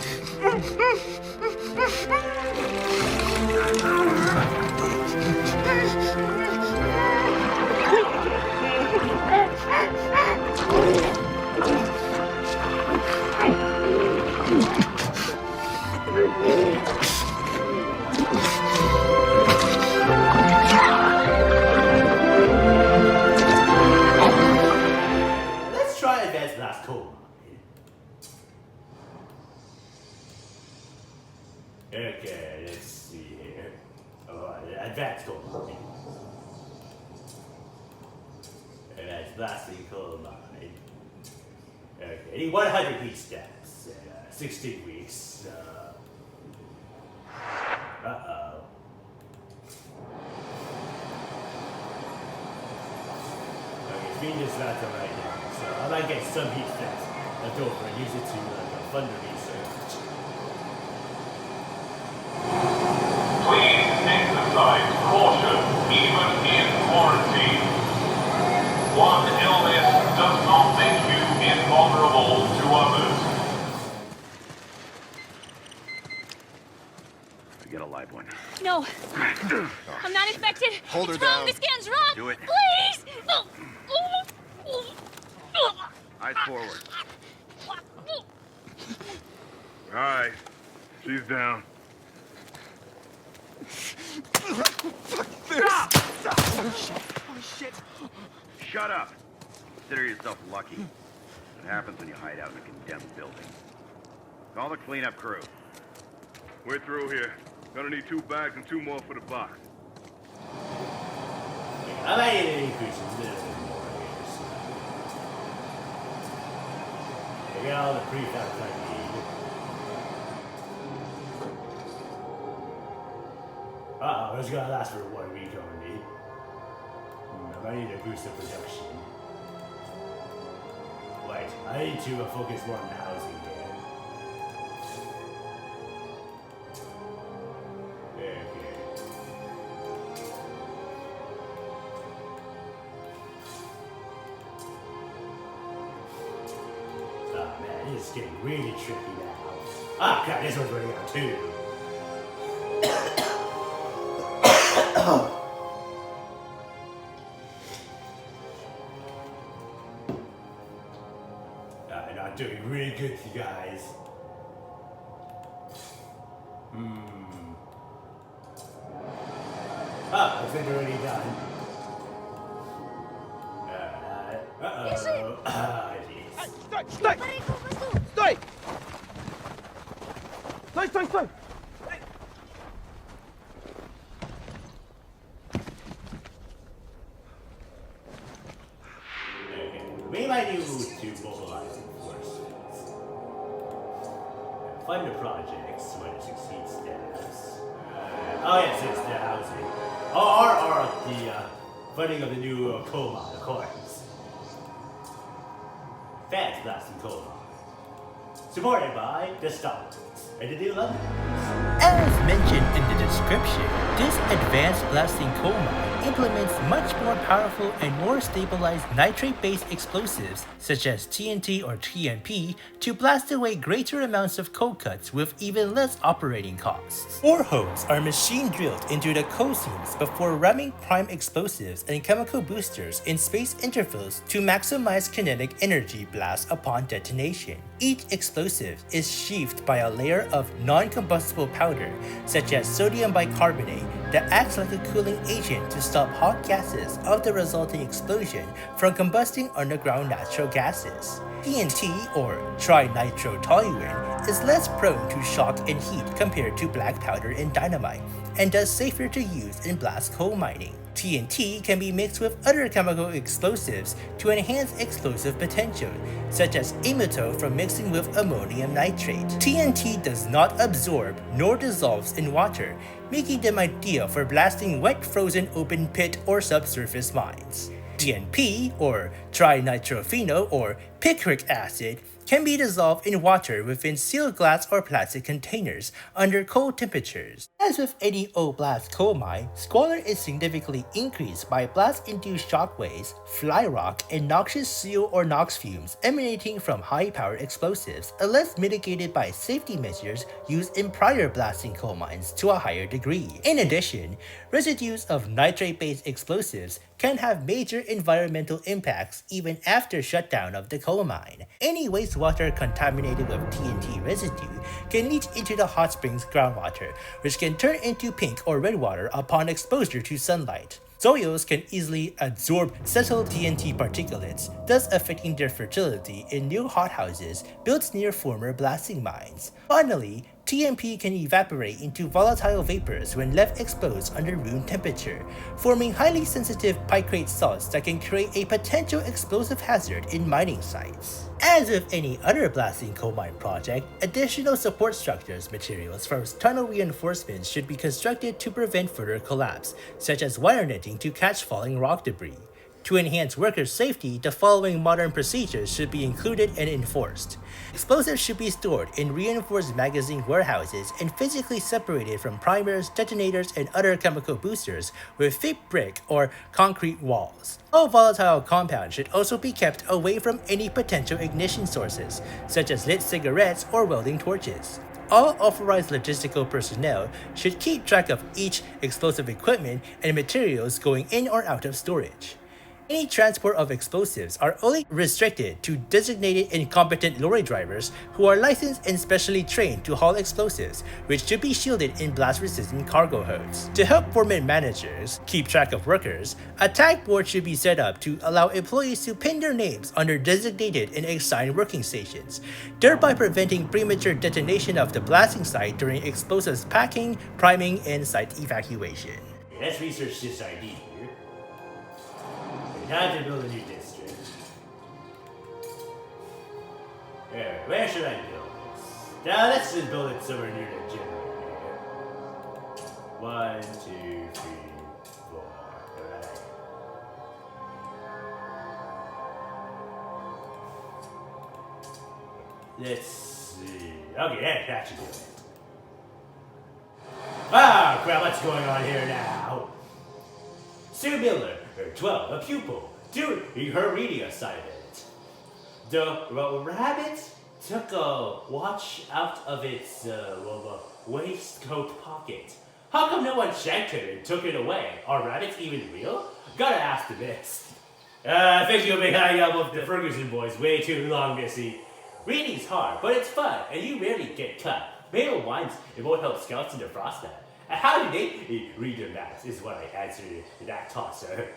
Let's try advanced blast coal mine. Okay, let's see here. Oh, advanced coal mine. Advanced blasting coal mine. Okay, 100 heat steps. 16 weeks. Uh-oh. Okay, it's being just not right now, so I might get some heat steps left over and use it to fund the research. Please exercise caution even in quarantine. One illness does not make you invulnerable to others. Get a live one. No. I'm not infected. Hold her it's wrong. down. The scan's wrong. Do it. Please. Eyes forward. All right. She's down. Oh, shit. Shut up. Consider yourself lucky. It happens when you hide out in a condemned building. Call the cleanup crew. We're through here. Gonna need 2 bags and 2 more for the box. I might need an increase a little bit more here, so. I got all the prefabs I need. Uh-oh, it's gonna last for 1 week only. I might need to boost the production. Wait, I need to focus more on the housing here. Okay. Oh man, this is getting really tricky now. Ah, God, this one's running out too. I'm not doing really good, you guys. Ah, looks like they're already done. Uh-oh. Ah, jeez. Stój! Stój! Stój! Stój, stój, stój! Okay. We might need to mobilize the forces. Fund the projects when it succeeds status. Oh yes, it's the housing. Or the funding of the new coal mine, of course. Fast blasting coal mine. Supported by the Stalins and the New London. As mentioned in the description, this advanced blasting coal mine implements much more powerful and more stabilized nitrate-based explosives, such as TNT or TNP, to blast away greater amounts of coal cuts with even less operating costs. Ore holes are machine drilled into the coal seams before ramming prime explosives and chemical boosters in space intervals to maximize kinetic energy blast upon detonation. Each explosive is sheathed by a layer of non-combustible powder, such as sodium bicarbonate, that acts like a cooling agent to stop hot gases of the resulting explosion from combusting underground natural gases. TNT, or trinitrotoluene, is less prone to shock and heat compared to black powder and dynamite, and thus safer to use in blast coal mining. TNT can be mixed with other chemical explosives to enhance explosive potential, such as amytal from mixing with ammonium nitrate. TNT does not absorb nor dissolves in water, making them ideal for blasting wet frozen open pit or subsurface mines. DNP, or trinitrofenol or picric acid, can be dissolved in water within sealed glass or plastic containers under cold temperatures. As with any old blast coal mine, squalor is significantly increased by blast-induced shockwaves, fly rock, and noxious CO or NOx fumes emanating from high-powered explosives, unless mitigated by safety measures used in prior blasting coal mines to a higher degree. In addition, residues of nitrate-based explosives can have major environmental impacts even after shutdown of the coal mine. Any wastewater contaminated with TNT residue can leach into the hot springs groundwater, which can turn into pink or red water upon exposure to sunlight. Soils can easily absorb settled TNT particulates, thus affecting their fertility in new hothouses built near former blasting mines. Finally, TNP can evaporate into volatile vapors when left exposed under room temperature, forming highly sensitive picrate salts that can create a potential explosive hazard in mining sites. As with any other blasting coal mine project, additional support structures materials for tunnel reinforcements should be constructed to prevent further collapse, such as wire netting to catch falling rock debris. To enhance worker safety, the following modern procedures should be included and enforced. Explosives should be stored in reinforced magazine warehouses and physically separated from primers, detonators, and other chemical boosters with thick brick or concrete walls. All volatile compounds should also be kept away from any potential ignition sources, such as lit cigarettes or welding torches. All authorized logistical personnel should keep track of each explosive equipment and materials going in or out of storage. Any transport of explosives are only restricted to designated and competent lorry drivers who are licensed and specially trained to haul explosives, which should be shielded in blast-resistant cargo holds. To help foreman managers keep track of workers, a tag board should be set up to allow employees to pin their names under designated and assigned working stations, thereby preventing premature detonation of the blasting site during explosives packing, priming, and site evacuation. Let's research this idea here. Time to build a new district. Where should I build this? Now let's just build it somewhere near the generator. 1, 2, 3, 4. Alright. Let's see. Okay, that should do it. Ah, crap, what's going on here now? Sue Miller, 12, a pupil, doing her reading assignment. The rabbit took a watch out of its waistcoat pocket. How come no one checked it and took it away? Are rabbits even real? Gotta ask the miss. I think you've been hanging out with the Ferguson boys way too long, Missy. Reading's hard, but it's fun, and you rarely get cut. Male wines, it won't help scouts in the frostbite. How do they read their maps is what I answered that tosser.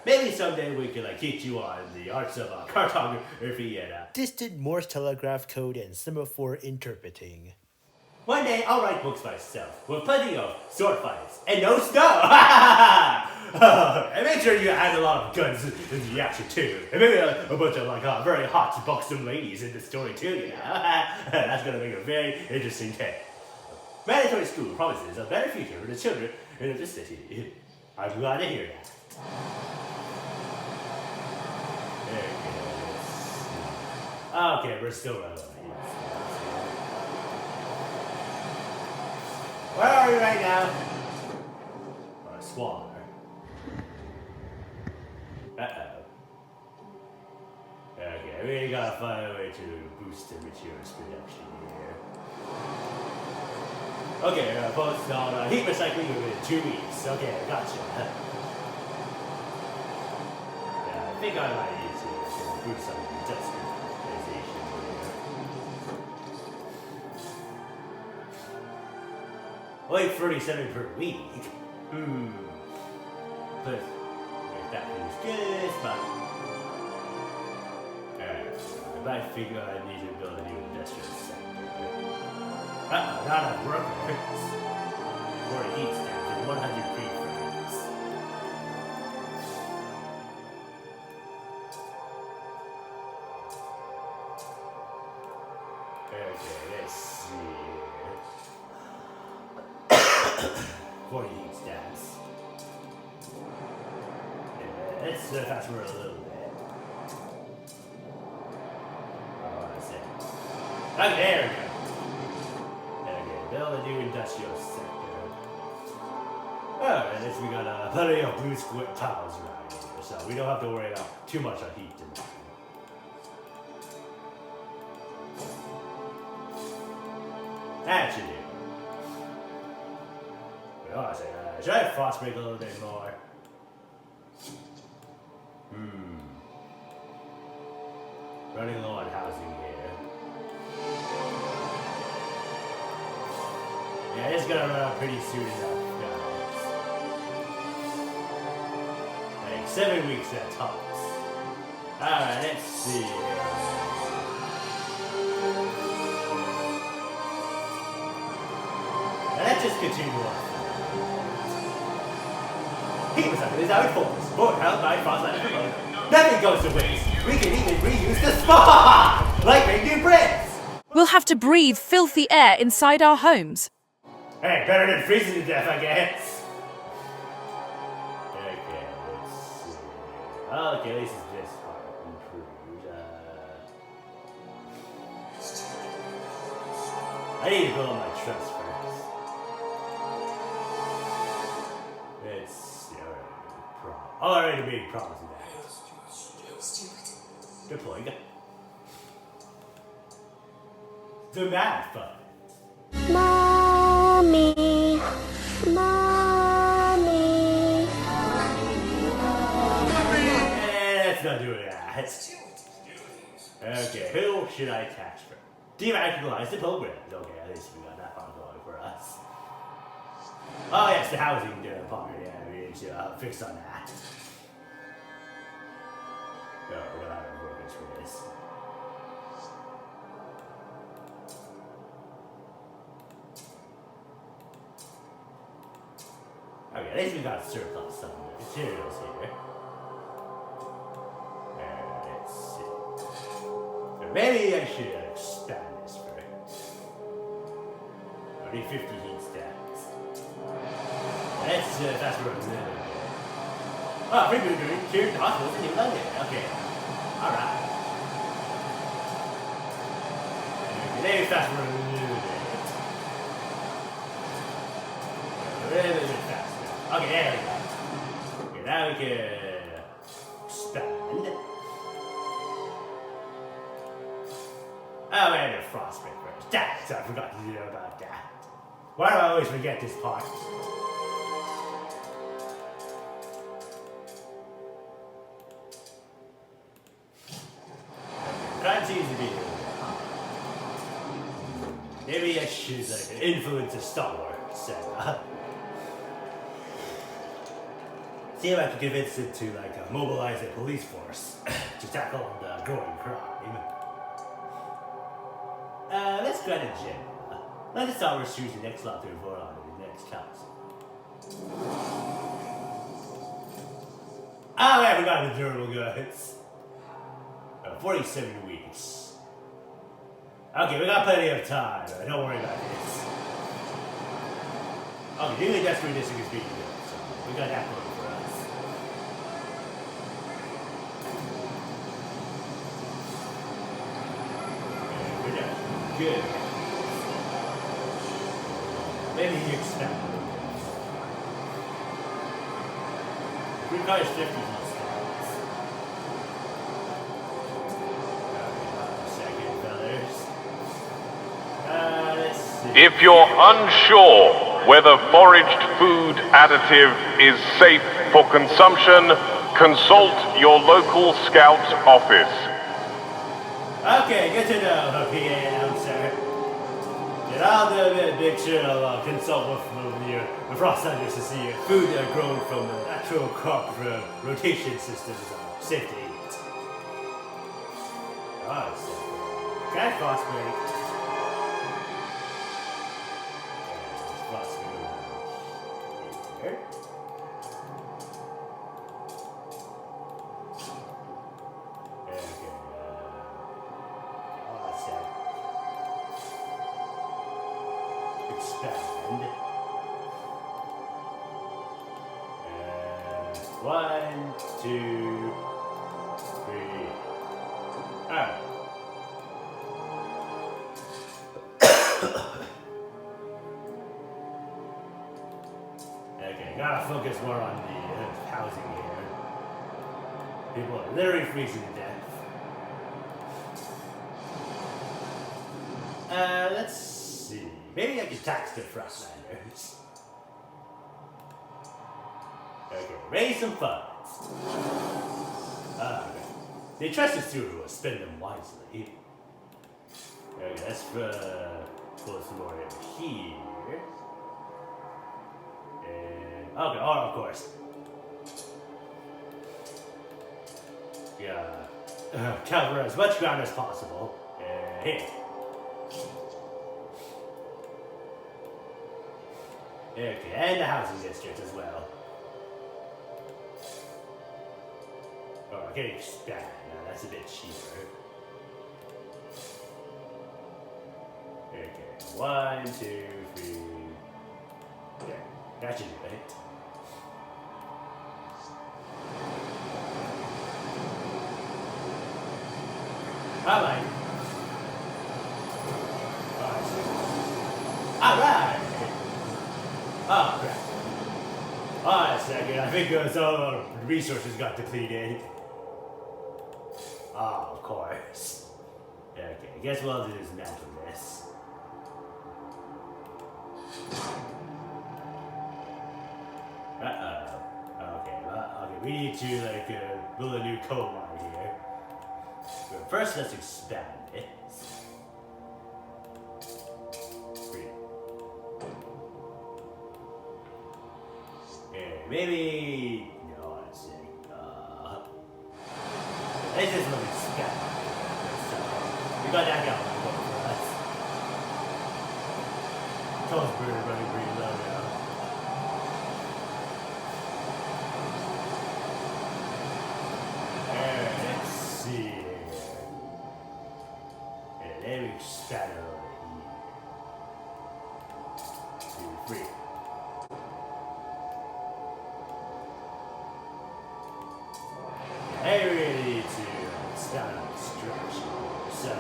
Maybe someday we can teach you on the arts of cartography and distant Morse telegraph code and semaphore interpreting. One day I'll write books myself with plenty of sword fights and no snow. And make sure you add a lot of guns in the action too. And maybe a bunch of very hot, buxom ladies in the story too. You know, that's gonna make a very interesting tale. Mandatory school promises a better future for the children in the city. I'm glad to hear that. Okay, we're still running. Where are we right now? Squad. Uh-oh. Okay, we gotta find a way to boost the materials production here. Okay, post on heat recycling within 2 weeks. Okay, gotcha. Yeah, I think I might need to boost some industrialization here. Only 37 per week. But that feels good, but I might figure I need to build a new industrial sector. Not enough workers. 40 heat stamps and 100 free frames. Okay, let's see. 40 heat stamps. Let's fast forward a little bit. Okay, there we go. Okay, build a new industrial sector. Oh, and we got plenty of blue squid tiles around here, so we don't have to worry about too much on heat demand. That should do. Hold on a second. Should I frost break a little bit more? Running low on housing here. Yeah, it's gonna run out pretty soon enough, guys. Like 7 weeks at tops. Alright, let's see. And let's just continue on. Heat recycling is our focus. Board held by frostbite promoted. Nothing goes to waste. We can even reuse the spot! Like making bricks! We'll have to breathe filthy air inside our homes. Hey, better than freezing to death, I guess. Okay, let's see. Okay, this is this part improved. I need to build my trust first. Let's see. Already made problems with that. Deploying. The math fun. Mommy. Let's not do that. Okay, who should I attach for? Deradicalize the program. Okay, at least we got that part going for us. Oh yes, the housing part. Yeah, we need to fix on that. No, we're gonna have workers for this. Okay, at least we got surplus some materials here. Let's see. Maybe I should expand this first. I need 50 heat stacks. Let's fast forward a little bit. Oh, free doing cured hospitals in New London. Okay. Alright. Maybe fast forward a little bit. A little bit faster. Okay, there we go. Okay, now we can expand. Oh, and a frostbite first. Damn, I forgot to do about that. Why do I always forget this part? Crime seems to be maybe I should influence a Star Wars. See if I can convince it to mobilize a police force to tackle the growing crime. Let's grant a gem. Let the Star Wars choose the next slot to vote on in the next council. Oh, I forgot the durable goods. 47 weeks. Okay, we got plenty of time. Don't worry about this. Okay, the only desperate district is being built, so we got that going for us. Okay, we're done. Good. Maybe you expect it. Requires 50 heat stacks. If you're unsure whether foraged food additive is safe for consumption, consult your local scout office. Okay, good to know, PA announcer. And I'll make sure I'll consult with the FROSTPUNKers to see if food grown from the natural crop rotation systems are safe to eat. Oh, so cat phosphate. Here. Expand. One, two, three. Alright. Okay, gotta focus more on the housing here. People are literally freezing to death. Let's see. Maybe I can tax the Frostlanders. Okay, raise some funds. Okay. They trust the steward will spend them wisely. Okay, let's pull some more in here. And okay, oh, of course. Yeah, cover as much ground as possible. And here. Okay, and the housing district as well. Oh, I can expand. No, that's a bit cheaper. Okay, 1, 2, 3. Okay, that should do it. Alright. Alright! Oh, crap. Hold on a second. I think some of our resources got depleted. Oh, of course. Okay, I guess we'll have to dismantle this. Okay, well, okay, we need to, build a new coal mine here. But first, let's expand it. Maybe no, let's see. Let's just look expand. We got that guy for us. Toast bird running pretty low now. Let's see. And then we expand it over here. 2, 3. I really need to start extraction. So,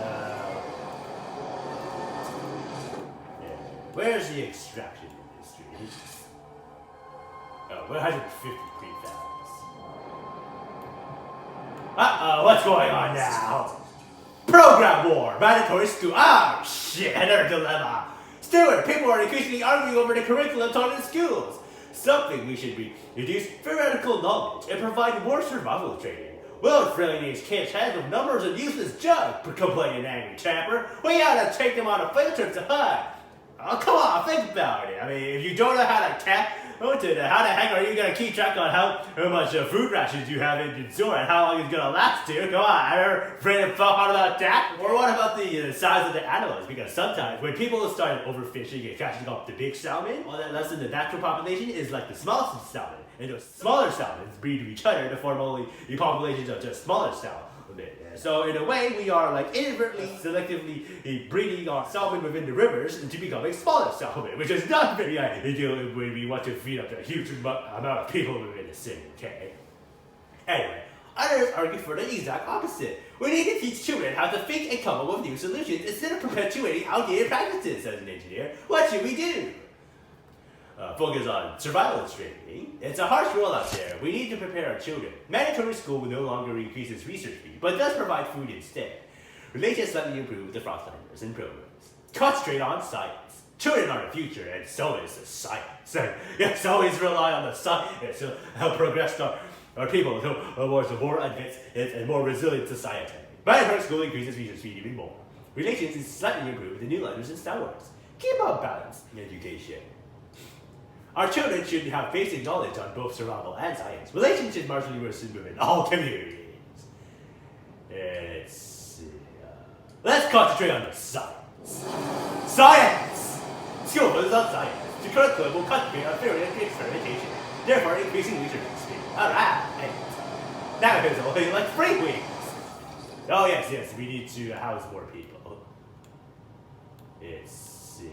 yeah. Where's the extraction industry? Oh, 150 prefabs. What's going on now? Program war, mandatory school. Oh shit, another dilemma. Steward, people are increasingly arguing over the curriculum taught in schools. Something we should reduce theoretical knowledge and provide more survival training. We'll filling these kids' heads with numbers of useless junk, complaining angry trapper. We gotta take them on a field trip to hunt. Oh, come on, think about it. I mean, if you don't know how to how the heck are you gonna keep track on how much food rations you have in your store and how long it's gonna last to? Come on, I ever afraid of thought about that? Or what about the size of the animals? Because sometimes when people start overfishing and catching up the big salmon, all that less than the natural population is like the smallest salmon. And those smaller salmons breed to each other to form only the populations of just smaller salmon. So in a way, we are like inadvertently, selectively breeding our salmon within the rivers into becoming smaller salmon, which is not very ideal when we want to feed up a huge amount of people within the city, okay? Anyway, others argue for the exact opposite. We need to teach children how to think and come up with new solutions instead of perpetuating outdated practices. As an engineer, what should we do? Focus on survival training. It's a harsh world out there. We need to prepare our children. Mandatory school will no longer increase its research fee, but does provide food instead. Relations slightly improve the FROSTLanders and programs. Concentrate on science. Children are the future, and so is the science. Yes, always rely on the science to help progress our people towards a more advanced and more resilient society. Mandatory school increases research fee even more. Relations is slightly improved with the new letters in Star Wars. keep up balance in education. Our children should have basic knowledge on both survival and science. Relationships marginally worse in all communities. Let's see. Let's concentrate on the science. Science! School focuses on science. The curriculum will concentrate on theory and experimentation, therefore increasing research speed. Alright. Now here's only like 3 weeks. Oh yes, we need to house more people. Let's see.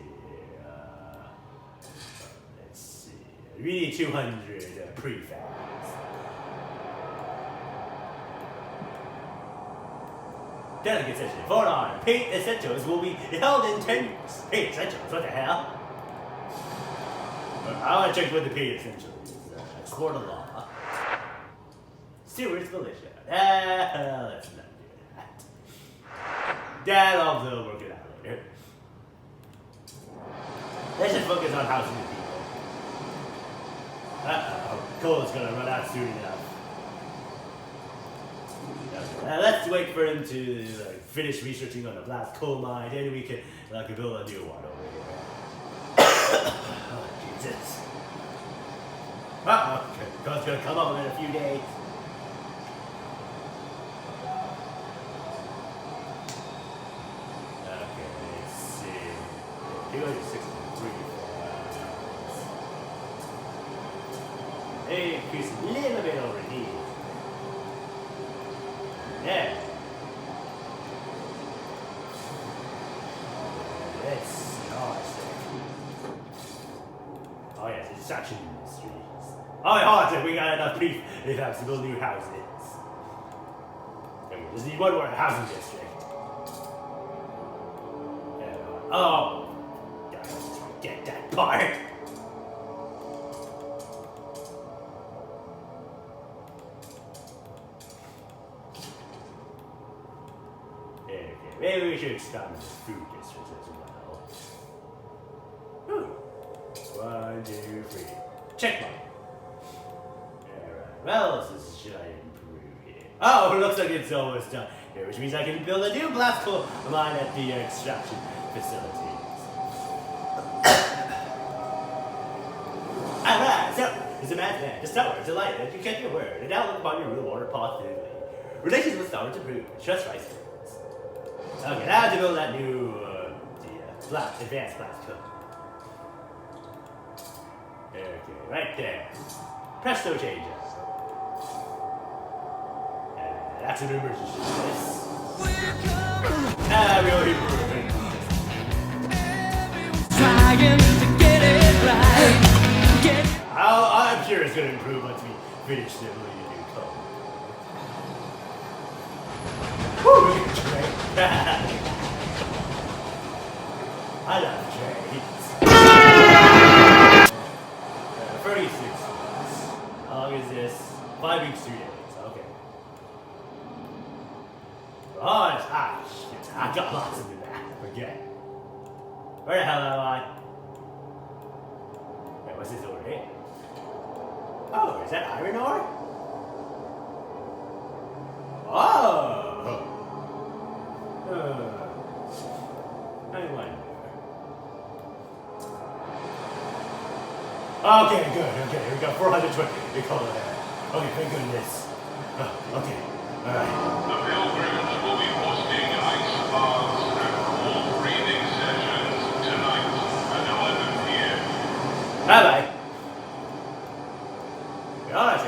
We need 200 prefabs. Delegate session. Vote on paint essentials will be held in 10 weeks. Paint essentials? What the hell? I want to check what the paint essentials is. Court of law. Steward's militia. Let's not do that. I'll work it out later. Let's just focus on housing the people. Coal's gonna run out soon enough. Let's wait for him to finish researching on the blast coal mine, then we can build a new one over here. Oh, Jesus. Coal's gonna come up in a few days. Okay, let's see. Here goes 63. Hey, increase a little bit over here. Yeah. Let's see. Oh yes, extraction industries. Oh, we got enough prefabs to build new houses. Okay, just need one more housing district. Oh, let's just forget that part. Maybe we should expand the food district as well. 1, 2, 3. Check mark. Alright, well, should I improve here? Oh, it looks like it's almost done here, which means I can build a new blast coal mine at the extraction facilities. Alright, so, it's a mad man. The Star Wars delighted that you kept your word and now look upon your real order positively. Relations with Star Wars improved. Trust right. Okay, now to build that new, advanced blast coal. Okay, right there. Presto changes. That's an emergency. Really improving. Trying to get it right. I'm sure it's going to improve once we finish the new coal. Woo, look at the train. I love trains. 36 weeks. How long is this? 5 weeks, 2 days. Okay. Oh, shit. I got lots of that. Forget. Where the hell am I? Wait, what's this over here? Oh, is that iron ore? Oh! I wonder. Okay, good. Okay, we got 420. We call it that. Okay, thank goodness. Okay, alright. The pilgrims will be hosting ice baths and cool breathing sessions tonight at 11 p.m. Bye-bye.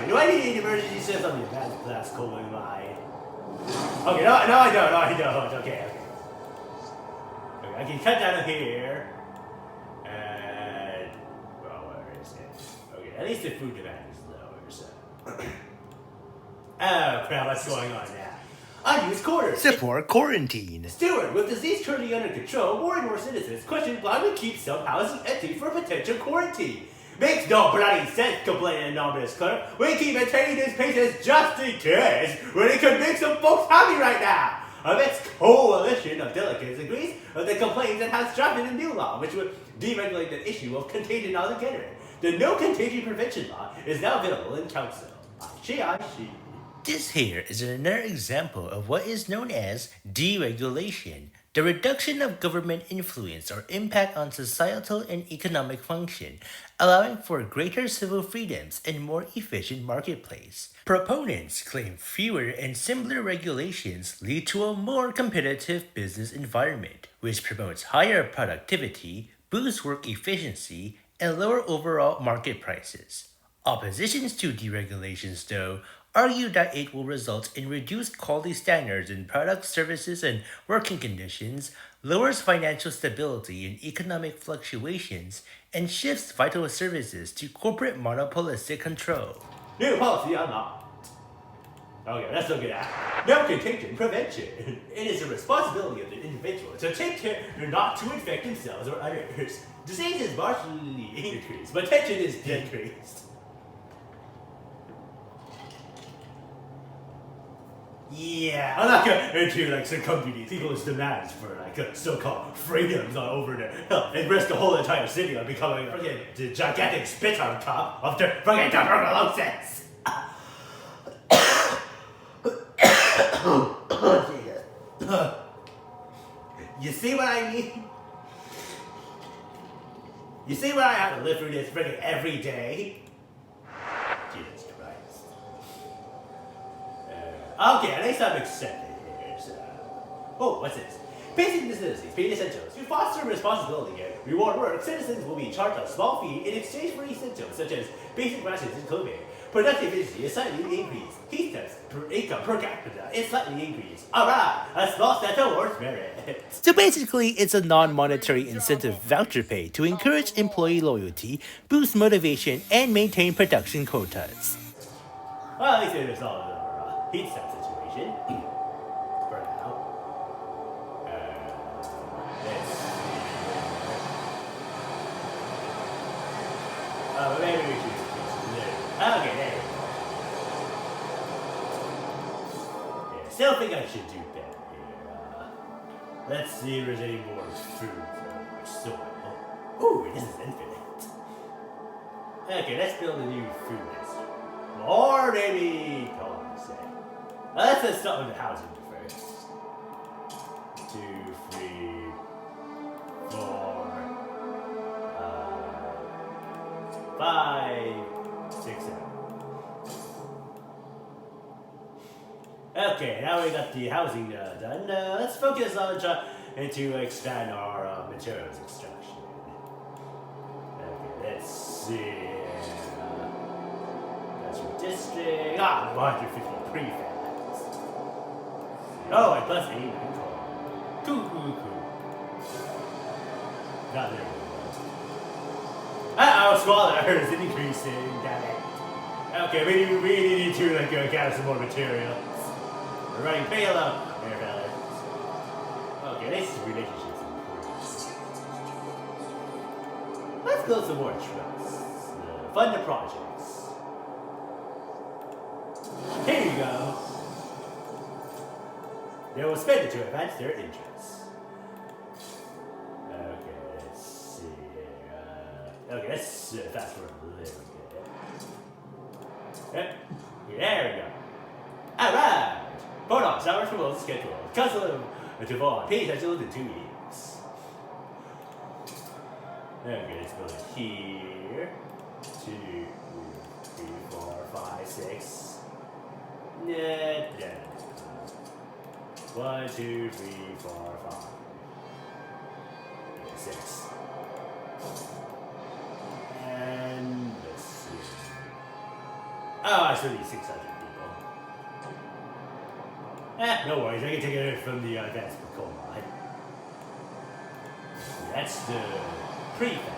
Do I need any emergency sense on the advanced blast coal mine? Okay, no, I don't. Okay. I can cut down here. And where is it? Okay, at least the food demand is lower, so. Oh crap, what's going on now? Unused quarters. Support quarantine. Steward, with disease currently under control, more and more citizens question why we keep some housing empty for potential quarantine. Makes no bloody sense, complaining anonymous clerk. We keep maintaining this patients just in case, when it could make some folks happy right now. A mixed coalition of delegates agrees with the complaints and has drafted a new law which would deregulate the issue of contagion altogether. The no contagion prevention law is now available in council. I see. This here is another example of what is known as deregulation. the reduction of government influence or impact on societal and economic function, allowing for greater civil freedoms and more efficient marketplace. Proponents claim fewer and simpler regulations lead to a more competitive business environment, which promotes higher productivity, boosts work efficiency, and lower overall market prices. Oppositions to deregulations, though, argue that it will result in reduced quality standards in products, services, and working conditions, lowers financial stability and economic fluctuations, and shifts vital services to corporate monopolistic control. New policy unlocked. Okay, let's look at that. No contagion prevention. It is the responsibility of the individual to take care not to infect themselves or others. Disease is marginally increased, but tension is decreased. Yeah, I'm not going to succumb to these people's demands for so-called freedoms all over there and risk the whole entire city on becoming the gigantic spit on top of their fucking tuberculosis. You see what I mean? You see what I have to live through this freaking every day? Jesus Christ. Okay, at least I'm accepted here, so... Oh, what's this? Basic necessities, paid essentials. To foster responsibility and reward work, citizens will be charged a small fee in exchange for essentials such as basic rations and clothing. Productive efficiency is slightly increased. Heat steps per income per capita is slightly increased. Alright, a small step towards merit. So basically, it's a non-monetary incentive voucher pay to encourage employee loyalty, boost motivation, and maintain production quotas. Well, at least there's all of the heat step situation. For now. Let's see. Maybe we should okay, there we go. Yeah, still think I should do better here. Let's see if there's any more food for soil. Ooh, this is infinite. Okay, let's build a new food district. Or maybe colonize. Let's just start with the housing first. 2, 3, 4, 5, 6, 7. Okay, now we got the housing done. Let's focus on trying to expand our materials extraction. Okay, let's see. That's your district. 150 prefabs. Oh, and plus 8. Cool. Not there. Uh-oh, squalor is increasing, damn it. Okay, we need to gather some more materials. We're running payload. There, fellas. Okay, this relationship's improved. Let's build some more trusts. Fund the projects. Here you go. They will spend it to advance their interests. Okay, let's see here. Okay, let's fast forward a little bit. There we go. Alright! Bonus hours for both schedule. Custom to fall. Pay attention in 2 weeks. Okay, let's build it here. 2, 3, 4, 5, 6. 1, 2, 3, 4, 5. 6. And let's see. Oh, I still need 600 people. No worries, I can take it from the advanced coal mine. That's the prefab.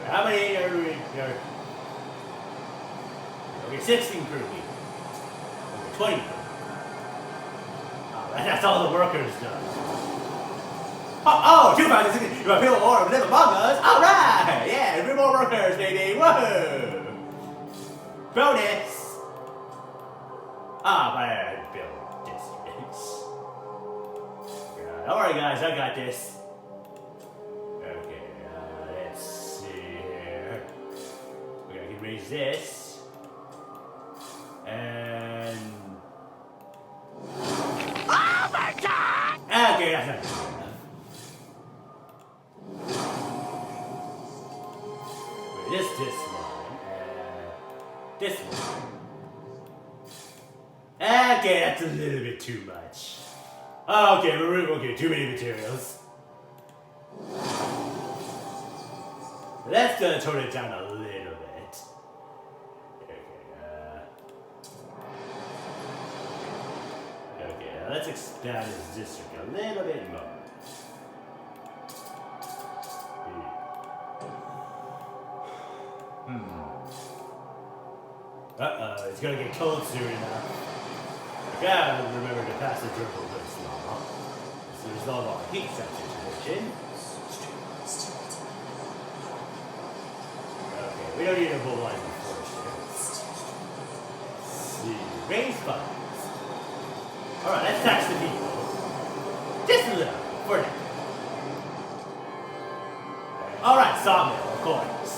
How many are we? Okay, 16 per week. Okay, 20 per week. Oh, that's all the workers done. Oh, 2,000. If I feel or live among us, alright! Yeah, 3 more workers, baby! Whoa! Bonus! Ah, but I build districts. Don't worry, guys, I got this. Okay, let's see here. Okay, I can raise this. And Just this one. This one. Okay, that's a little bit too much. Okay, okay, too many materials. Let's tone it down a little bit. Okay, let's expand this district a little bit more. Uh-oh, it's gonna get cold soon enough. I gotta remember to pass the durable goods law. To resolve our heat set situation. Okay, we don't need a mobilize the force here. See, raise funds. Alright, let's tax the people. Just a little, for now. Alright, sawmill, of course.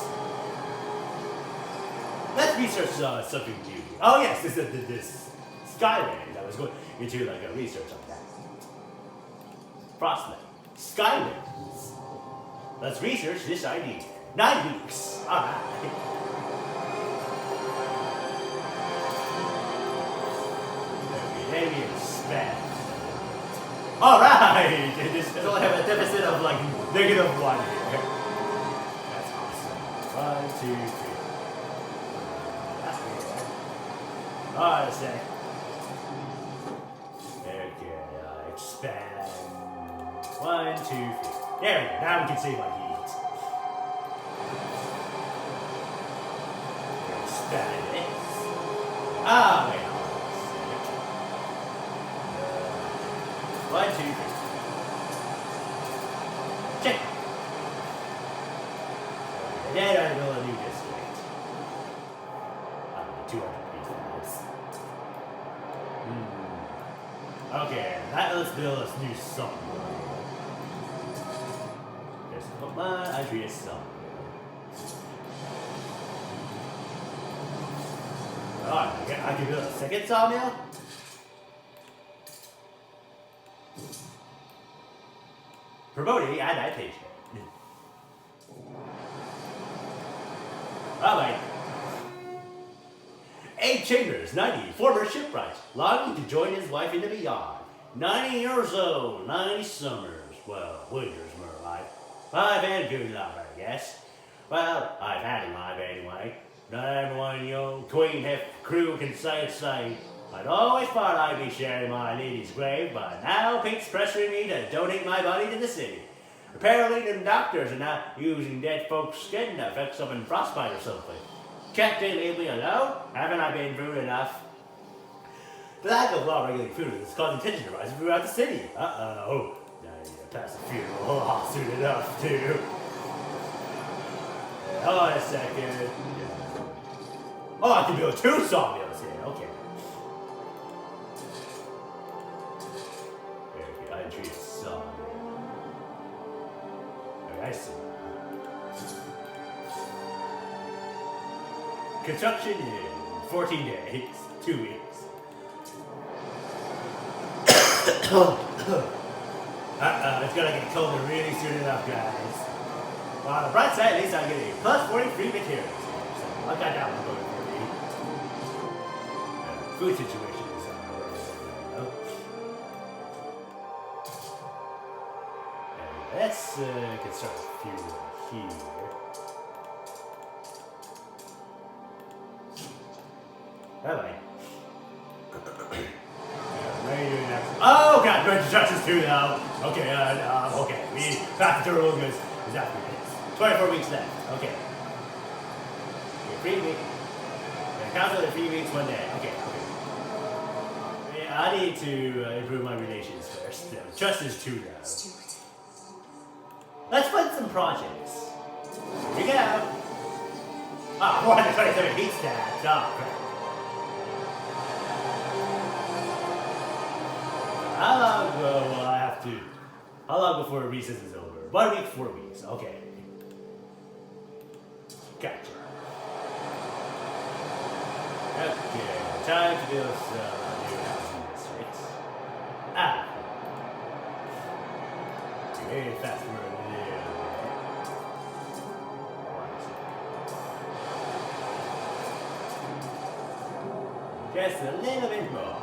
Let's research something new. Oh yes, this Skyway. I was going into like a research on that. Frostman. Skywinds. Let's research this idea. 9 weeks. Alright. Okay, then we expand. Alright! So I have a deficit of like -1 here. That's awesome. 1, 2, 3. That's weird. Alright, a sec. Okay, expand. 1, 2, 3. There we go. Now we can save my heat. Expand this. Ah, wait. 1, 2, 3. Check. And then I build a new district. 200 pieces. Okay, let's build a new song. There's my Andrea's song. Alright, I can build a second sawmill. Promoting adaptation. Alright. 8 Chambers, 90, former shipwright, longing to join his wife in the beyond. 90 years old, 90 summers. Well, winters more like. I've had good luck, I guess. Well, I've had a life anyway. Not everyone young, tween heft crew can say. I'd always thought I'd be sharing my lady's grave, but now Pete's pressuring me to donate my body to the city. Apparently the doctors are not using dead folks' skin to fix up in frostbite or something. Can't they leave me alone? Haven't I been rude enough? The lack of law-regulating food is causing tension to rise throughout the city. Uh-oh. Now I need to pass a funeral law soon enough, too. Hold on a second. Oh, I can build 2 sawmills here. Okay. Okay, I treat a sawmill. Okay, I see. Construction in 14 days, 2 weeks. It's gonna get colder really soon enough, guys. Well, on the bright side, at least I'm getting plus 40 free materials. So I got that one going for me. Food situation is let's construct a few here. Alright. Oh god, no instructions too now. Okay, okay. We need back to durable goods. Exactly. 24 weeks left. Okay. 3 weeks. Council at 3 weeks, 1 day. Okay, okay. Yeah, I need to improve my relations first. Trust is 2 now. Let's fund some projects. Here we go. Ah, 427 heat stats. Oh, crap. How long will I have to? How long before recess is over? 1 week, 4 weeks. Okay. Gotcha. Okay, time to build some new housing districts. Ah. Very fast forward a little bit. Just a little bit more.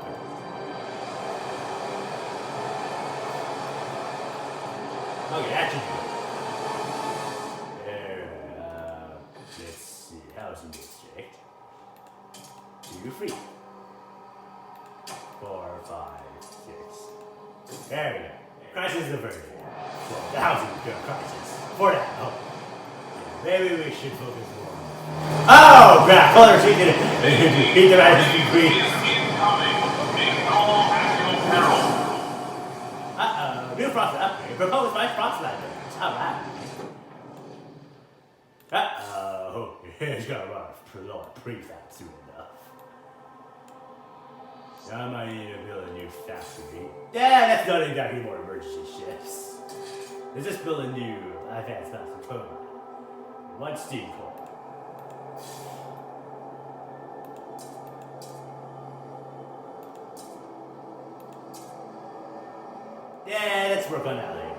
Okay, that should do it. There, let's see, housing district. 2, 3. 4, 5, 6. There we go. Crisis averted. Well, the housing crisis. For now. Maybe we should focus more. Oh, crap! Color she did it. Beat the majesty green. New frosted upgrade proposed by Frostlanders. Alright. He's gonna run pretty fast soon enough. I might need to build a new factory. Yeah, that's not exactly more emergency shifts. Let's just build a new advanced master program. 1 steam core. Yeah, let's work on that later.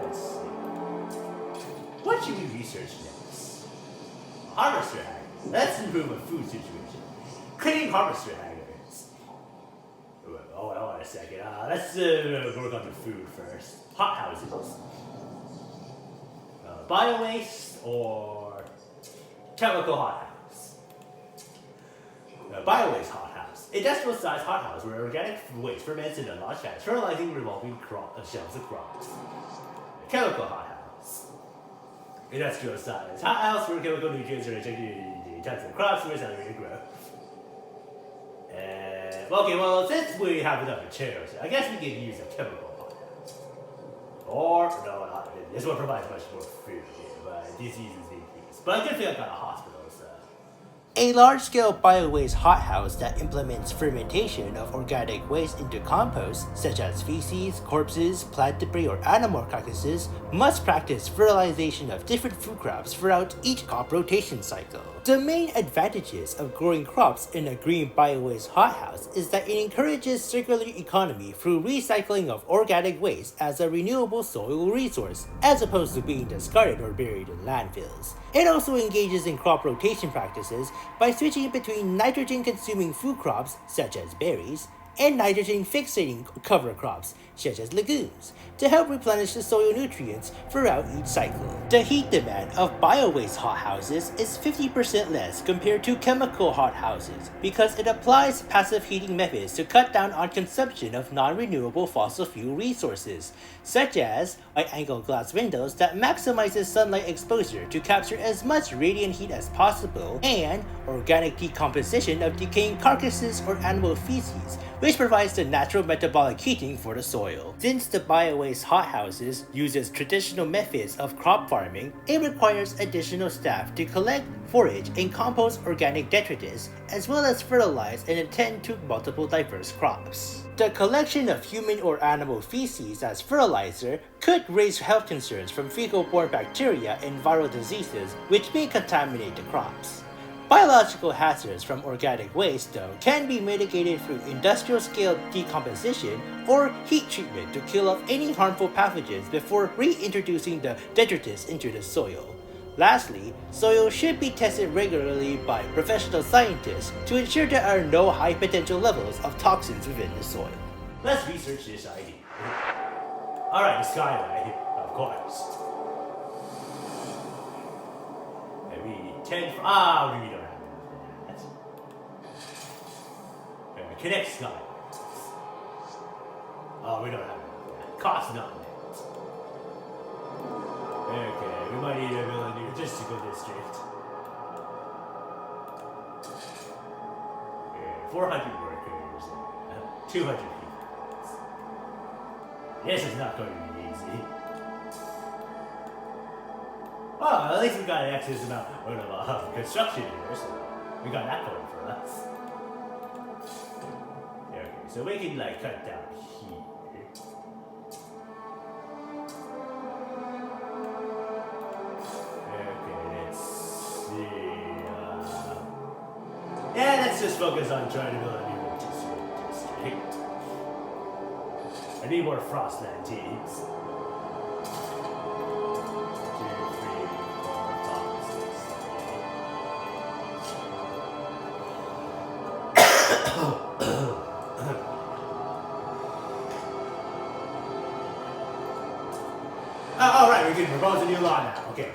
Let's see. What should we research next? Harvester hangers. Let's improve a food situation. Cleaning harvester hangers. Oh, hold on a second. Let's work on the food first. Hot houses. Bio-waste or chemical hothouse. Bio-waste hothouse. Industrial-sized hothouse where organic waste ferments into large fats, fertilizing revolving shelves of crops. Chemical hothouse. Industrial-sized hothouse where chemical nutrients are injected into types of crops for accelerated growth. Okay, well, since we have enough materials, I guess we can use a chemical hothouse. Or, no, this one provides much more food here, but diseases increase. But I could feel like a hospital, so. A large-scale bio-waste hothouse that implements fermentation of organic waste into compost, such as feces, corpses, plant debris, or animal carcasses, must practice fertilization of different food crops throughout each crop rotation cycle. The main advantages of growing crops in a green bio-waste hothouse is that it encourages circular economy through recycling of organic waste as a renewable soil resource, as opposed to being discarded or buried in landfills. It also engages in crop rotation practices by switching between nitrogen-consuming food crops, such as berries, and nitrogen-fixating cover crops, such as legumes, to help replenish the soil nutrients throughout each cycle. The heat demand of bio-waste hothouses is 50% less compared to chemical hothouses because it applies passive heating methods to cut down on consumption of non-renewable fossil fuel resources, such as wide-angle glass windows that maximizes sunlight exposure to capture as much radiant heat as possible, and organic decomposition of decaying carcasses or animal feces, which provides the natural metabolic heating for the soil. Since the bio-waste hothouses uses traditional methods of crop farming, it requires additional staff to collect, forage, and compost organic detritus, as well as fertilize and attend to multiple diverse crops. The collection of human or animal feces as fertilizer could raise health concerns from fecal-borne bacteria and viral diseases, which may contaminate the crops. Biological hazards from organic waste, though, can be mitigated through industrial-scale decomposition or heat treatment to kill off any harmful pathogens before reintroducing the detritus into the soil. Lastly, soil should be tested regularly by professional scientists to ensure there are no high potential levels of toxins within the soil. Let's research this idea. Alright, the skylight, of course. Maybe 10 we don't have enough for that. Connect skylights. Oh, we don't have enough for that. Cost nothing. Okay, we might need to build a new logistical district. 400 workers, 200 people. This is not going to be easy. Well, at least we got an excess amount of construction here, so we got that going for us. Okay, so we can like cut down here. Okay, let's see. Yeah, let's just focus on trying to build a new district. I need more Frostland teams. 2, 3, 4, 5, 6, 7, 8. Alright, we can propose a new law now. Okay.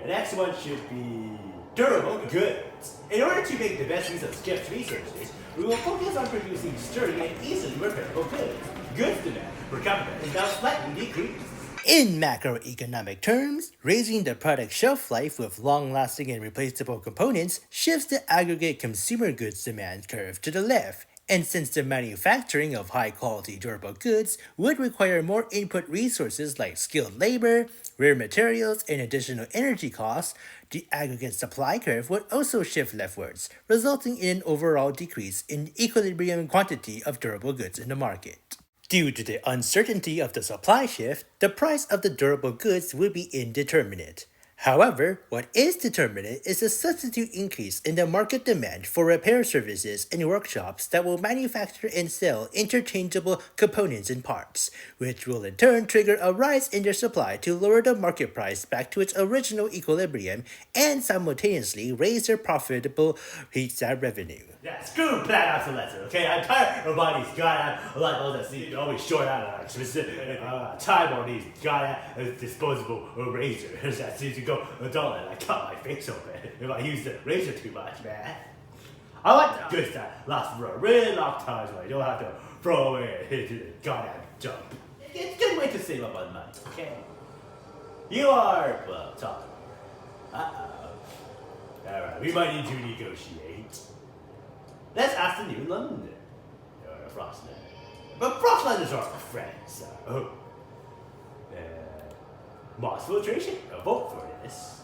The next one should be durable goods. In order to make the best use of scarce resources, we will focus on producing sturdy and easily repairable goods. Goods demand per capita is now slightly decreased. In macroeconomic terms, raising the product shelf life with long-lasting and replaceable components shifts the aggregate consumer goods demand curve to the left. And since the manufacturing of high-quality durable goods would require more input resources like skilled labor, rare materials, and additional energy costs, the aggregate supply curve would also shift leftwards, resulting in an overall decrease in equilibrium quantity of durable goods in the market. Due to the uncertainty of the supply shift, the price of the durable goods would be indeterminate. However, what is determinate is a substitute increase in the market demand for repair services and workshops that will manufacture and sell interchangeable components and parts, which will in turn trigger a rise in their supply to lower the market price back to its original equilibrium and simultaneously raise their profitable pizza revenue. Yeah, screw planned obsolescence, okay? I'm tired of buying these goddamn levels that seem always short out of specific time on these goddamn disposable razors that seem to go dull and I cut my face open if I use the razor too much, man. I want goods that last for a really long time so I don't have to throw away into the goddamn dump. It's a good way to save up on money, okay? You are, well, talking. Alright, we might need to negotiate. Let's ask the New London, or Frostland. But Frostlanders are our friends, so... Moss filtration, a vote for this.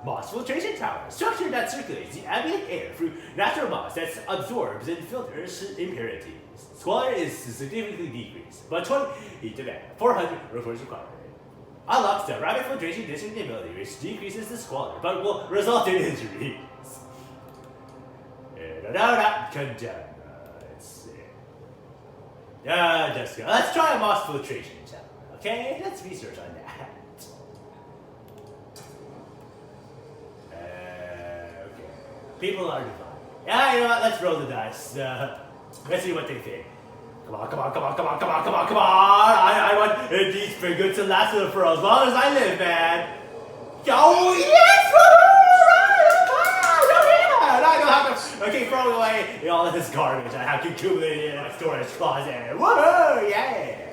Moss filtration tower, structure that circulates the ambient air through natural moss that absorbs and filters impurities. Squalor is significantly decreased, but 20 demand, 400 reports required. Unlocks the rapid filtration district ability, which decreases the squalor, but will result in injuries. Condemn. Let's see. Jessica, let's try a moss filtration tower, okay? Let's research on that. Okay. People are divided. Yeah, you know what? Let's roll the dice. Let's see what they think. Come on. I want these for good to last for as long as I live, man. Oh, yes! I don't have to, okay, throw away all this garbage I have accumulated in my storage closet. Whoa, yeah!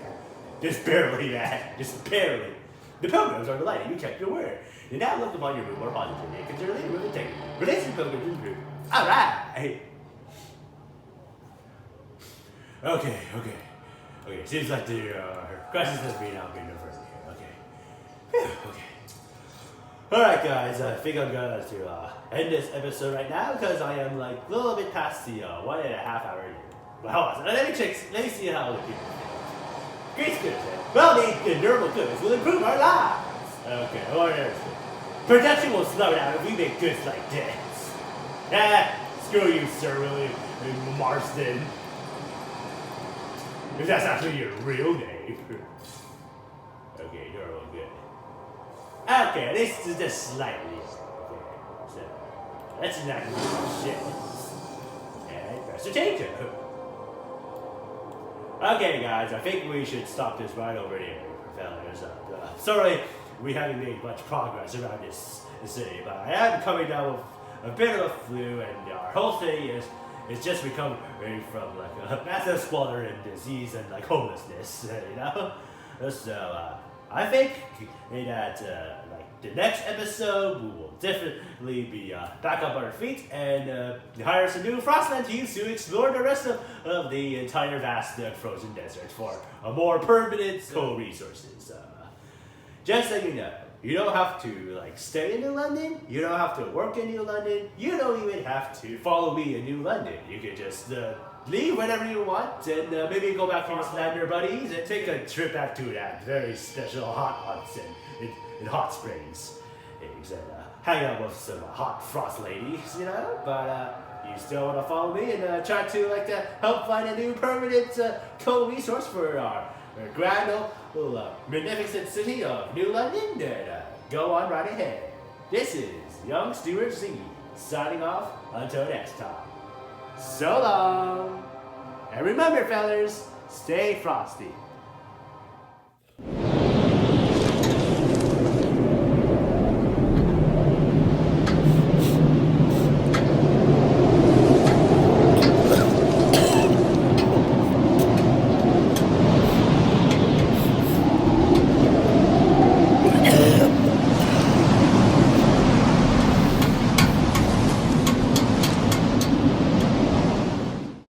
Just barely, man. Just barely. The pilgrims are delighted you kept your word. You now look upon your room more positively and consider leaving with integrity. Release your pilgrims in group. Alright! Okay. Seems like her questions have been out being averted here. Okay. Alright guys, I think I'm gonna end this episode right now because I am like a little bit past the 1.5 hour here. But hold on, let me see how the people feel. Great goods, well-made durable goods will improve our lives. Okay, what else? Production will slow down if we make goods like this. Screw you, Sir William Marston. If that's actually your real name. Okay, durable good. Okay, this is just slightly. Okay, so let's not do shit. And press the change. Okay, guys, I think we should stop this right over here, fellas. Sorry, we haven't made much progress around this city, but I am coming down with a bit of a flu, and our whole city is just recovering from like a massive squalor and disease and like homelessness, you know. So I think that like the next episode we will definitely be back up on our feet and hire some new Frostland teams to explore the rest of the entire vast frozen desert for a more permanent co-resources. Just so you know, you don't have to like stay in New London, you don't have to work in New London, you don't even have to follow me in New London. You can just leave whenever you want and maybe go back to your Slander buddies and take a trip back to that very special hot onsen in Hot Springs. And hang out with some hot frost ladies, you know, but you still want to follow me and try to help find a new permanent co-resource for our grand old magnificent city of New London, then go on right ahead. This is Young Steward Z signing off until next time. So long! And remember, fellas, stay frosty.